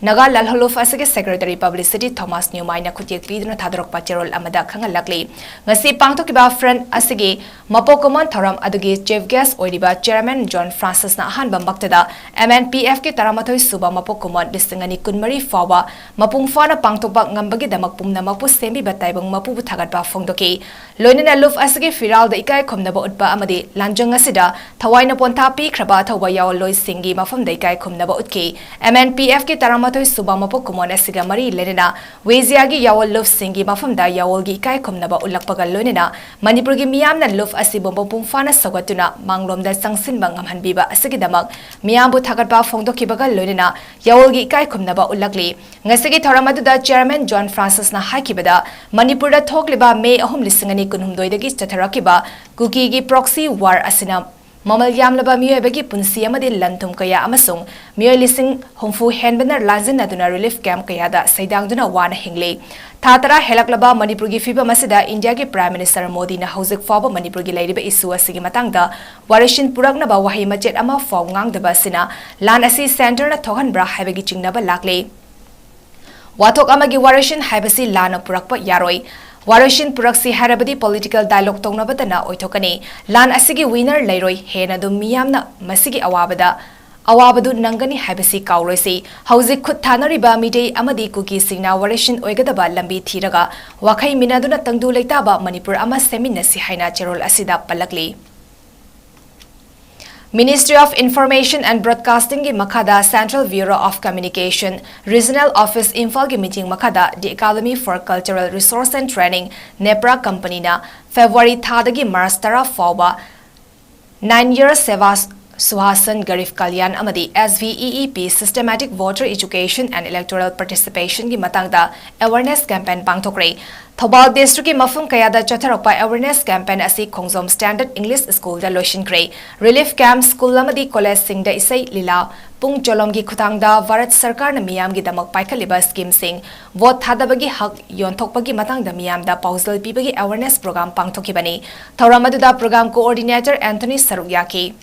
ꯅꯥꯒꯥ ꯂꯜꯍꯧꯂꯨꯐ ꯑꯁꯤꯒꯤ ꯁꯦꯀ꯭ꯔꯦꯇꯔꯤ ꯄꯕ꯭ꯂꯤꯁꯤꯇꯤ ꯊꯣꯃꯥꯁ ꯅ꯭ꯌꯨꯃꯥꯏꯅ ꯈꯨꯠꯌꯦꯛ ꯄꯤꯗꯨꯅ ꯊꯥꯗꯣꯔꯛꯄ ꯆꯦꯔꯣꯜ ꯑꯃꯗ ꯈꯪꯍꯜꯂꯛꯂꯤ. ꯉꯁꯤ ꯄꯥꯡꯊꯣꯛꯈꯤꯕ ꯐ꯭ꯔꯟꯠ ꯑꯁꯤꯒꯤ Mapokomon Thoram Adugi Chief Guest Oidiba Chairman John Francis na Ahanba Maktada MNPF ki Taramatoi Suba Mapokomon Listingani Kunmari Fawa Mapung Fana Pangtokbak Ngambagi Damakpum na Mapu Sembi Bataibang Mapu Tagatba Fongdoki Loinina Luf Asagi Firal the Ikai Kumnaba Utba Amadi Lanjang Asida Tawaina Pontapi Kraba Tawaya Loy Singi Mafam the Ikai Kumnaba Utki MNPF ki Taramatoi Suba Mapokomon Asiga Mari Lenina Weziagi Yawol Luf Singi Mafam da Yawolgi Ikai Kumnaba Ulakpagal Loinina Manipurgi Miyam na Luf Asibo Pungfana Sagatuna Manglom da Sangsin Bangam Hanbiba Asigidamak Miambu Tagatba Fongdokibaga Loinina Yawolgi Ikai Kumnaba Ulakli Ngasigi Thoramadu da Chairman John Francis na Haikibada Manipurda Thokliba May Ahum Lisingani Kunhumdoidagi Tatarakiba Kukigi Proxy War Asina Mamal Yamlaba Miyabagi Punsi Amadi Lantum Kaya Amasung Miyo Lising Humfu Henbener Lanzin Aduna Relief Camp Kayada Saidangduna Wana Hingley Tatara Helaklaba Manipurgi Fiba Masida India ki Prime Minister Modi na Hauzik Faba Manipurgi Laiba Isu Asigi Matangda Warishin Puragnaba Wahi Machet Ama Faw Ngangdaba Sina Lan Asi Center na Thohan Bra Habagi Chingnaba Lakli Watok Amagi Warishin Habasi Lana Purakpa Yaroi Warishin Puraksi Harabadi political dialogue Tongnabadana Oitokani Lan Asigi winner Lairoi Hena do Miyamna Masigi Awabada Awabadu Nangani Habasi Kaurasi, Hauzik Kutanariba Mide Amadi Kuki Sina Warishin Oigadaba Lambi Tiraga, Wakai Minaduna Tangdu Leitaba Manipur Ama Seminasi Haina Cherol Asida Palakli. Ministry of Information and Broadcasting ki Makada Central Bureau of Communication, Regional Office Imphal ki meeting Makada, the Academy for Cultural Resource and Training, NEPRA Company na, February Thadagi Mars Tara Fauba, 9-year Sevas Suhasan Garif Kalyan Amadi SVEEP Systematic Voter Education and Electoral Participation ki Matangda Awareness Campaign Pangtokre. Thobal District ki Mafum Kayada Chatarokpa Awareness Campaign asi Khongzom Standard English School da Loishin Kre. Relief Camp School Amadi College Singda Isai Lila Pung Cholom ki Khutangda Bharat Sarkar na Miyam ki Damak Paikaliba Scheme Sing Vote Thadabagi Hak Yontokpagi Matangda Miyam da Pausal Pibagi Awareness Program Pangtokibani. Thauramadu Program Coordinator Anthony Sarugyaki.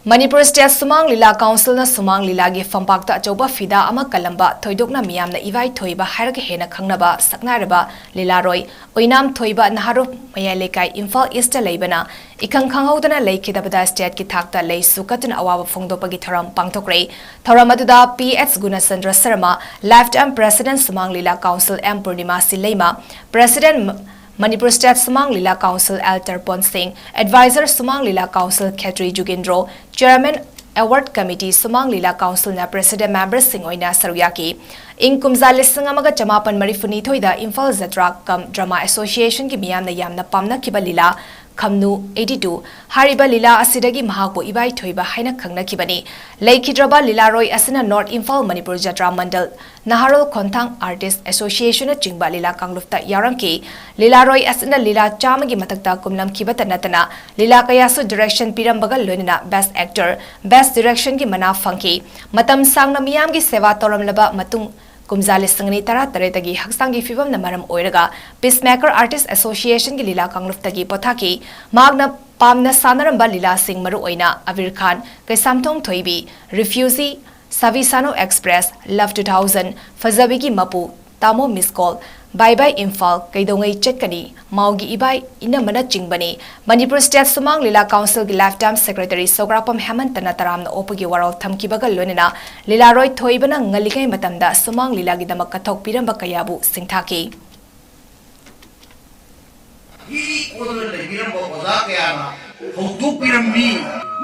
Manipur State Sumang Lila Council na Sumang Lila gi Fampakta Achoba Fida ama Kalamba Thoidokna Miyamna Iwai Thoiba Hairag Hena Khangnaba Saknaraba Lilaroi Oinam Thoiba Naharup Mayalekai Imphal East Leibana Ikang Khanghodana Laikidabada State ki Thakta Lei Sukatun Awaba Phongdopagi Tharam Pangtokre Tharamaduda PX Gunasandra Sarma Lifetime President Sumang Lila Council M Purnima Sileima President Manipur State Sumang Lila Council Alter Ponsing, Advisor Sumang Lila Council Khetri Jugindro, Chairman Award Committee Sumang Lila Council na President Member Singoina Saruyaki, Ing Kumza Lisang Amaga Chamapan Marifuni Thoida Imphal Zatra Kam Drama Association ki Miyamna Yamna Pamna Kiba Lila Khamnu 82 Hariba Lila Asidagi Mahako Ibai Thoiba Haina Khangna Kibani Laikidraba Lila Roy Asina North Imphal Manipur Jatra Mandal Naharol Kontang Artist Association na Chingba Lila Kanglufta Yaramki Lila Roy Asina Lila Chamagi Matakta Kumlam Kibata Natana Lila Kayasu Direction Pirambagal Lunina Best Actor Best Direction ki Mana Funky Matam Sang na Miyam ki Seva Toram Laba Matung Kumzali Sangani Tara Taretagi Haksangi Fibam Namaram Oiraga, Peacemaker Artist Association ki Lila Kangluftagi Potaki, Magna Pamna Sanaramba Lila Singh Maru Oina, Avir Khan, Kaisamtong Toibi, Refugee, Savisano Express, Love 2000, Fazabiki Mapu, Tamo Miss Call, Bye Bye Imphal, Kaidongai Chetkani, Maugi Ibai, Inamana Chingbani, Manipur State Sumang Lila Council ki Lifetime Secretary Sograpam Hemant Tanataram na Opagi Waral Thamkibaga Lunina, Lila Roy Thoibana Ngalikay Matamda Sumang Lila Gidamak Katok Piramba Kayabu Singthaki.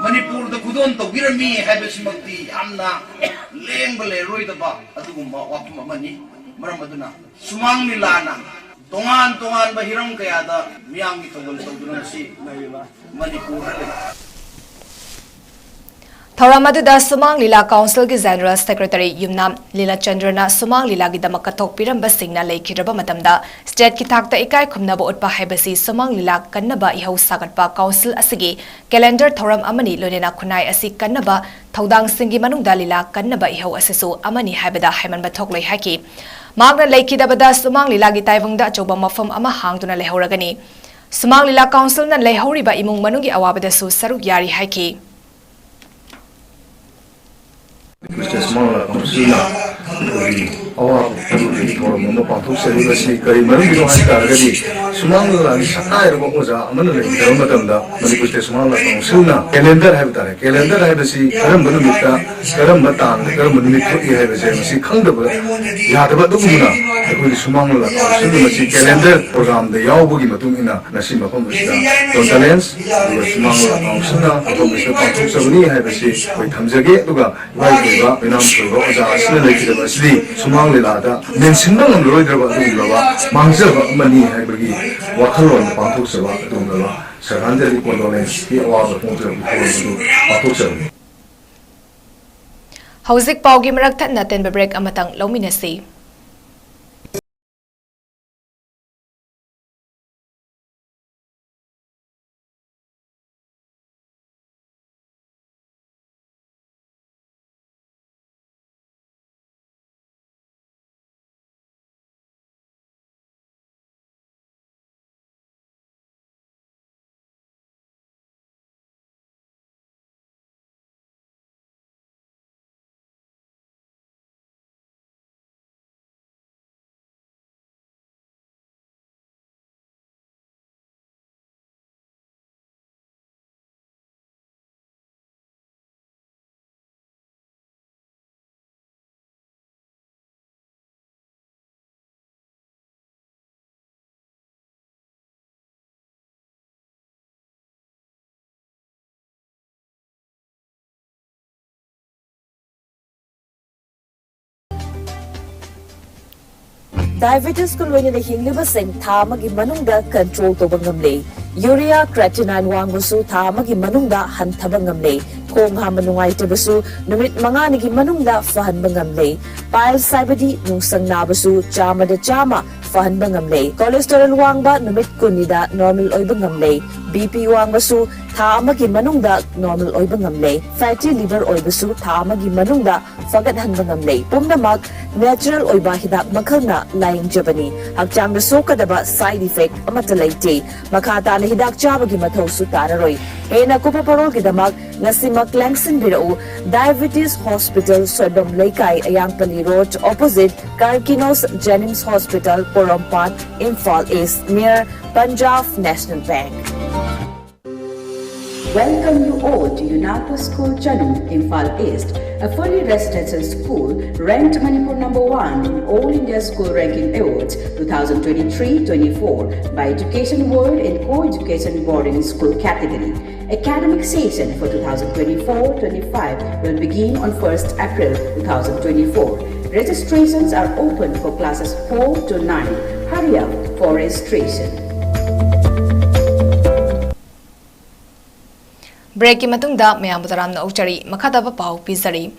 Manipur the Kudon to Birami had a smokti, Amna, Langbale, Roidaba, Adugumba, Wakimani. Maramaduna, Sumang Milana, Tongan Bahiram Kayada, Miangi Togonsi, Manipur. Thauramadu Sumang Lila Council ki General Secretary Yumnam Lila Chandrana Sumang Lila gi Damakatok Piramba Singna Laikiraba Matamda, State ki Thakta Ikai Khumnaba Utpa Haibasi Sumang Lila Kannaba Ihau Sagatpa Council Asigi, Calendar Thoram Amani Lunina Kunai Asi Kannaba, Thaudang Singi Manungda Lila Kannaba Ihau Asisu Amani Haibada Haiman Batok Lai Haki. Magna Laikidabada Sumang Lila gi Taivangda Choba Mafam Ama Hangduna Lehoragani. Sumang Lila Council na Lehoriba Imung Manungi Awabada Su Saruk Yari Haki. Mr. Small Consila, awang dari forum mo pangthok seribasi kari marum biro hai targadi sumang la sakna ero ko ja amana le daram matamda manipur state sumang la tongsilna calendar hai tare calendar hai basi karam banu mitta karam matang karam banu mithu i hai basi masi khangdaba yadaba duguna akoi sumang la tongsilna masi calendar program da yawbugi matung ina nasi mafam basta totalens sumang la tongsilna mafam basta pangthok sabni hai basi koi thamjage duga wai ba benam ko ja asna le ki basi sumang lilada mensinba ngamroidraba dugaba mangjaba mani hai bagi wakhalon pangthok saba dugaba sarandari condolence ki award pongtra ko pangthok saba Hauzik paugi marak that na ten break amatang lominasi. Diabetes ko loy na hinglibasing thamagi manungda control to bangamle. Urea creatinine wangbusu thamagi manungda hantaba ngamle. Kong ha manungay tabasu numit mga nigi manungda fahan bangamle. Pile sabadi nungsang nabasu chama da chama fahan bangamle. Cholesterol wangba numit kunida normal oy bangamle. BP wangbasu thamagi manungda normal oy bangamle. Fatty liver oy basu thamagi manungda fagadhan bangamle. Pumnamak natural oy ba hidak makalna laing Jabani. Hakjang na sokadaba side effect amata laite. Makata na hidak chabagi mathaw su tararoy. Na kupaparol kidamak nasimak langsin birao Diabetes Hospital Sodom Laikai Ayangpali Road opposite Karkinos Jennings Hospital Porompat Imphal East near Punjab National Bank. Welcome you all to Unapa School Channel, Imphal East, a fully residential school ranked Manipur #1 in All India School Ranking Awards 2023-24 by Education World in Co-Education Boarding School category. Academic session for 2024-25 will begin on 1st April 2024. Registrations are open for classes 4 to 9. Hurry up for registration. Break matungda mayam taram na uchari makadaba pau pizari.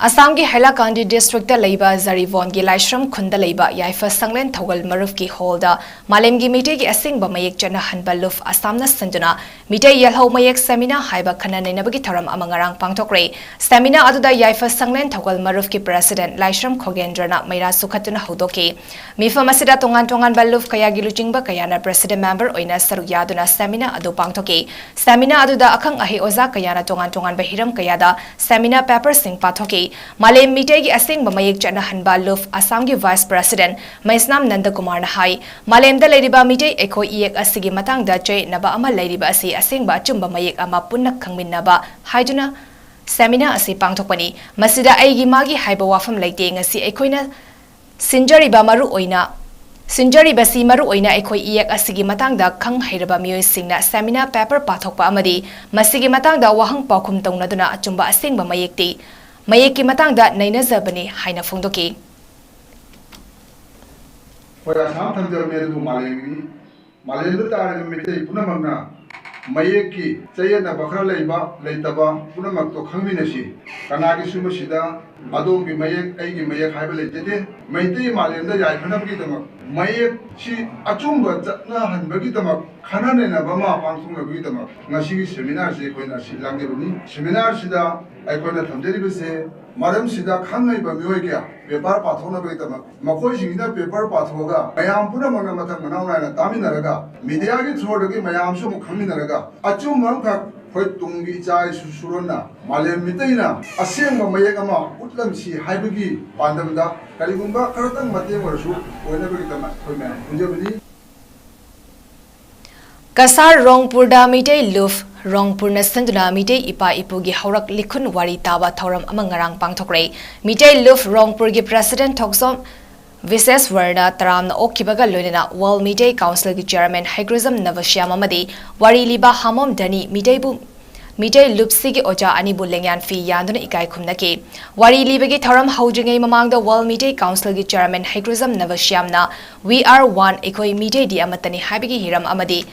Assam ki Hailakandi district leiba Zarivon ki Laishram khunda leiba yaifa sanglen thogal maruf ki holda malem gi mite ki asing ba mayek chana hanbaluf Assam na sanjana mite yalho mayek seminar haiba khana nei nabagi thoram amangarang pangthokre seminar aduda yaifa sanglen thogal maruf ki president Laishram Khogendra na maira sukhatuna hodoke mifam asida tongan baluf kaya giluchingba kaya na president member oina saruk yaduna seminar adu pangthoke seminar aduda akhang ahi oza kaya na tongan bahiram kaya da seminar paper sing pathoke Malem Mitegi Asing Bamayek Chana Hanba Luf Assam ki Vice President Maisnam Nanda Kumar Nahai Malem da Ladiba Mite 𝐿𝐸𝐸 Asigi Matang da Chay Naba Ama Ladiba Asi Asing Ba Chumba Mayek Ama Punak Kangmin Naba Haiduna Seminar Asi Pangtokpani Masida Aigi Magi Haiba Wafam Laite Ngasi Ekoina Sinjari Ba Maru Oina Sinjari Basi Maru Oina 𝐿𝐸𝐸 Asigi Matang da Kang Hairaba Mioy Singna Seminar Paper Pathokpa Amadi Masigi Matang da Wahang Paukum Taunaduna Achumba Asing Ba Mayekti Mayeki matang da naina zabani haina fungdoki. Pada sam thamjar me du maleng ta me te punamangna mayeki chayana bakhra leiba leitaba punamak to khangmina si kanagi suma sida adom gi mayek ai gi mayek haiba leitete maitei maleng da yai phana gi tamak mayek si achumba chatna hanba gi tamak khana ne na bama pangsung na gi tamak ngasi seminar se koina si langge runi seminar sida ꯑꯩꯈꯣꯏꯅ ꯊꯝꯖꯔꯤꯕꯁꯦ ꯃꯔꯝꯁꯤꯗ ꯈꯪꯉꯤꯕ ꯃꯤꯑꯣꯏ ꯀꯌꯥ paper ꯄꯥꯊꯣꯛꯅꯕꯒꯤꯗꯃꯛ ꯃꯈꯣꯏꯁꯤꯡꯁꯤꯅ paper ꯄꯥꯊꯣꯛꯑꯒ ꯃꯌꯥꯝ ꯄꯨꯝꯅꯃꯛꯅ ꯃꯊꯪ ꯃꯅꯥꯎ ꯅꯥꯏꯅ ꯇꯥꯃꯤꯟꯅꯔꯒ ꯃꯤꯗꯤꯌꯥꯒꯤ ꯊ꯭ꯔꯨꯗꯒꯤ ꯃꯌꯥꯝꯁꯨ ꯑꯃꯨꯛ ꯈꯪꯃꯤꯟꯅꯔꯒ ꯑꯆꯨꯝꯕ ꯑꯃꯈꯛ khoi tunggi chai su surona malem mitaina aseng ma mayek ama utlam si haibagi pandamda kaligumba karatang mateng warsu oina bagi tama khoi ma unjabani Kasar Rongpurda Mitei Luf Rongpur na sanduna Mitei Ipa Ipugi Haurak Likhun Wari Taba Thauram Amangarang Pangthokre Mitei Luf Rongpur gi President Thoksom Vises Varna Taram Okibaga Lunina World Mitei Council gi Chairman 𝐻𝐸𝐯 Navashyam Amadi Wari Liba Hamom Dani Mitei Bu Mitei Lupsi gi Oja Anibu Lengyan Fi Yanduna Ikai Khumnaki Wari Libagi Tharam Haujringai Mamangda World Mitei Council gi Chairman 𝐻𝐸𝐯 Navashyam na We Are One Ekoi Mitei Di Amatani Habigi Hiram Amadi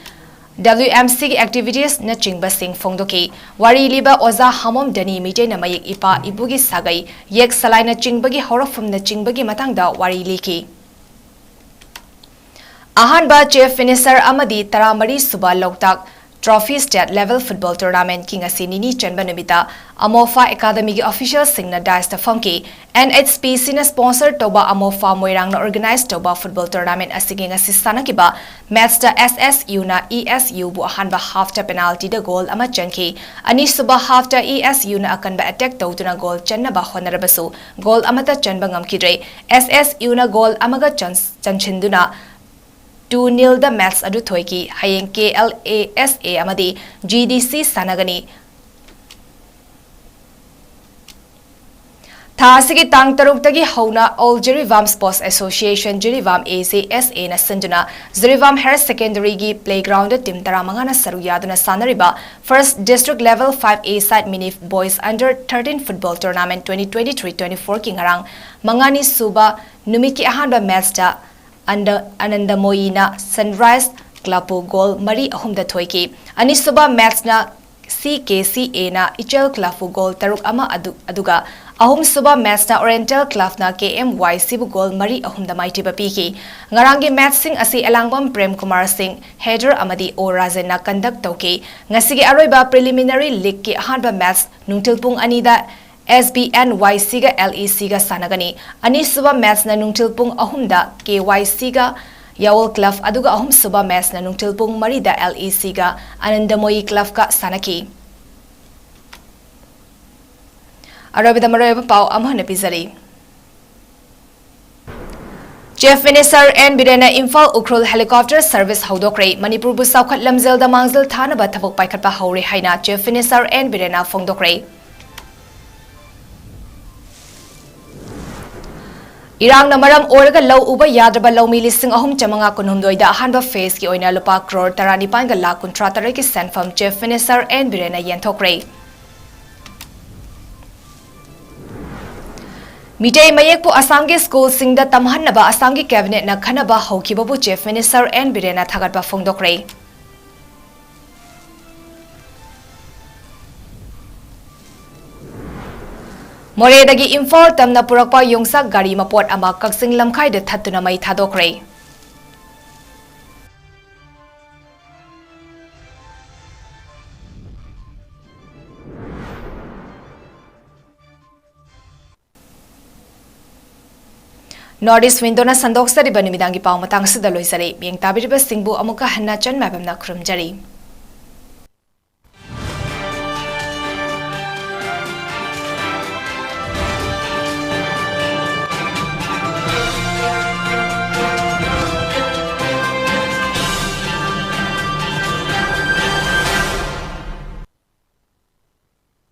WMC activities na chingba sing fongdoki wari liba oza hamom dani mitei na mayek ipa ibugi sagai yek salai na chingbagi horofum na chingbagi matangda wari liki ahanba chief finisher amadi taramari suba loktak Trophy State Level Football Tournament King Asinini Chenba Numita Amofa Academy gi official singna dice the funky NHPC na sponsor toba Amofa Moirang na organized toba football tournament asiging asistana kiba match da SSU na ESU bu ahanba half ta penalty da goal ama chanki ani suba half ta ESU na akanba attack tawtuna goal channa ba honarabasu goal amata chanba ngamkidre SSU na goal amaga chanchinduna 2-0 the match adu thoiki hayeng KLASA amadi GDC sanagani Thasigi tang taruk tagi hauna All 𝐁𝐸𝐕 Sports Association 𝐁𝐸𝐕 ACSA na sanduna 𝐁𝐸𝐕 Higher Secondary gi playground team taramanga na saru yaduna sanariba first district level 5A side mini boys under 13 football tournament 2023-24 ki ngarang mangani suba numiki ahanba match da Ananda Moina Sunrise Club goal Mari Ahumda Thoiki Anisuba match na 𝐶𝐾CA na Ichel Club goal Taruk Ama Aduga Ahum Suba match na Oriental Club na KMYC goal Mari Ahumda Maitiba Piki Ngarangi match sing asi Elangbam Prem Kumar Singh header Amadi O Razen na conduct Toki Ngasigi Aroiba preliminary league ki ahanba match nungtilpung anida SBNYC ga LEC ga sanagani ani suba match na nungtilpung ahumda KYC ga Yawol Club aduga ahum suba match na nungtilpung marida LEC ga Anandamoi Club ka sanaki Arabida Maroyaba Pau amhana pizari Chief Minister N Birena Imphal Ukhrul Helicopter Service Haudokre Manipur bu Saukhat Lamzel da Mangzel Thana ba thabok paikhatpa haure haina Chief Minister N Birena Fongdokre Irang na maram oraga law uba yadraba lawmi lising ahum chamanga kunhumdoi da ahanba phase ki oina lupa crore taranipan ga lakh kuntra tarai ki senfam Chief Minister N Birena yenthokre Mitei mayekpu Assamgi school singda tamhanaba Assamgi cabinet na khanaba haukibabu Chief Minister N Birena thagatba fongdokre Moredagi Imphal tamna purakpa yongsak gari mapot ama kaksing lamkhai de thattuna mai thadokre Northeast Windona sandoksari banimidangi pau matang sida loisari bieng tabiriba singbu amuka hanna chan mabamna khurumjari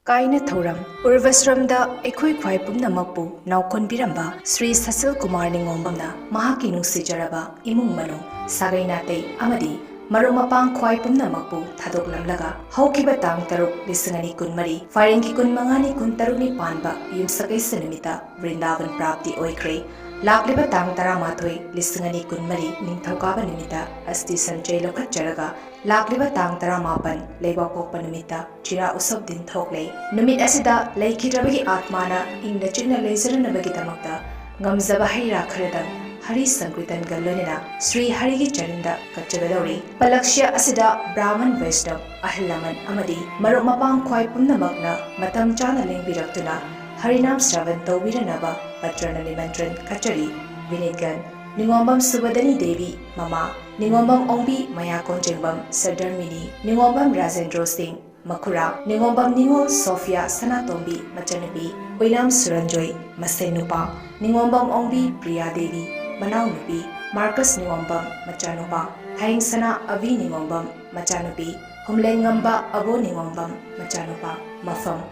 Kaina Thoram Urvasramda Ekhoi Khwai Pumnamakpu Naukon Biramba Sri Sasil Kumar Ningombamna Mahaki Nungsijaraba Imung Manu Sagainate Amadi Marumapang Khwai Pumnamakpu Thadok Lamlaga Haukiba Tang Taruk Lisangani Kunmari Faringi Kun Mangani Kun Taruni Panba Yumsakai Sinamita Vrindavan Prapti Oikre Lakliba Tang Taramathoi Lisangani Kunmari Ningthokaba Nimita Asti Sanjay Lokhat Jaraga Lakliba Tang Taramapan Leba Pokpa Nimita Chira Usab Din Thokle Numit Asida Laikhidrabagi Atmana Ingda China Laseranabagi Tamakta Ngamzaba Haira Khredam Hari Sankritan Galonina Sri Harigi Charinda Kachagadori Palakshya Asida Brahman Vaishnav Ahilaman Amadi Marumapang Khwai Pumnamakna Matam Chana Lingbiratuna Harinam Shravan Taubiranaba Patrana Limantran Kachari Vinitgan Ningombam Subadani Devi Mama Ningombam Ongbi Maya Konjengbam Sadarmini Ningombam Rajendra Singh Makura, Ningombam Ningo, Sophia Sanatombi, Machanubi, William Suranjoy, Masenupa, Ningombam Ongbi, Priya Devi, Manau Nupi, Marcus Ningombam, Machanupa, Haing Sana Avi Ningombam, Machanupi, Humlengamba Abo Ningombam, Machanupa, Mafam,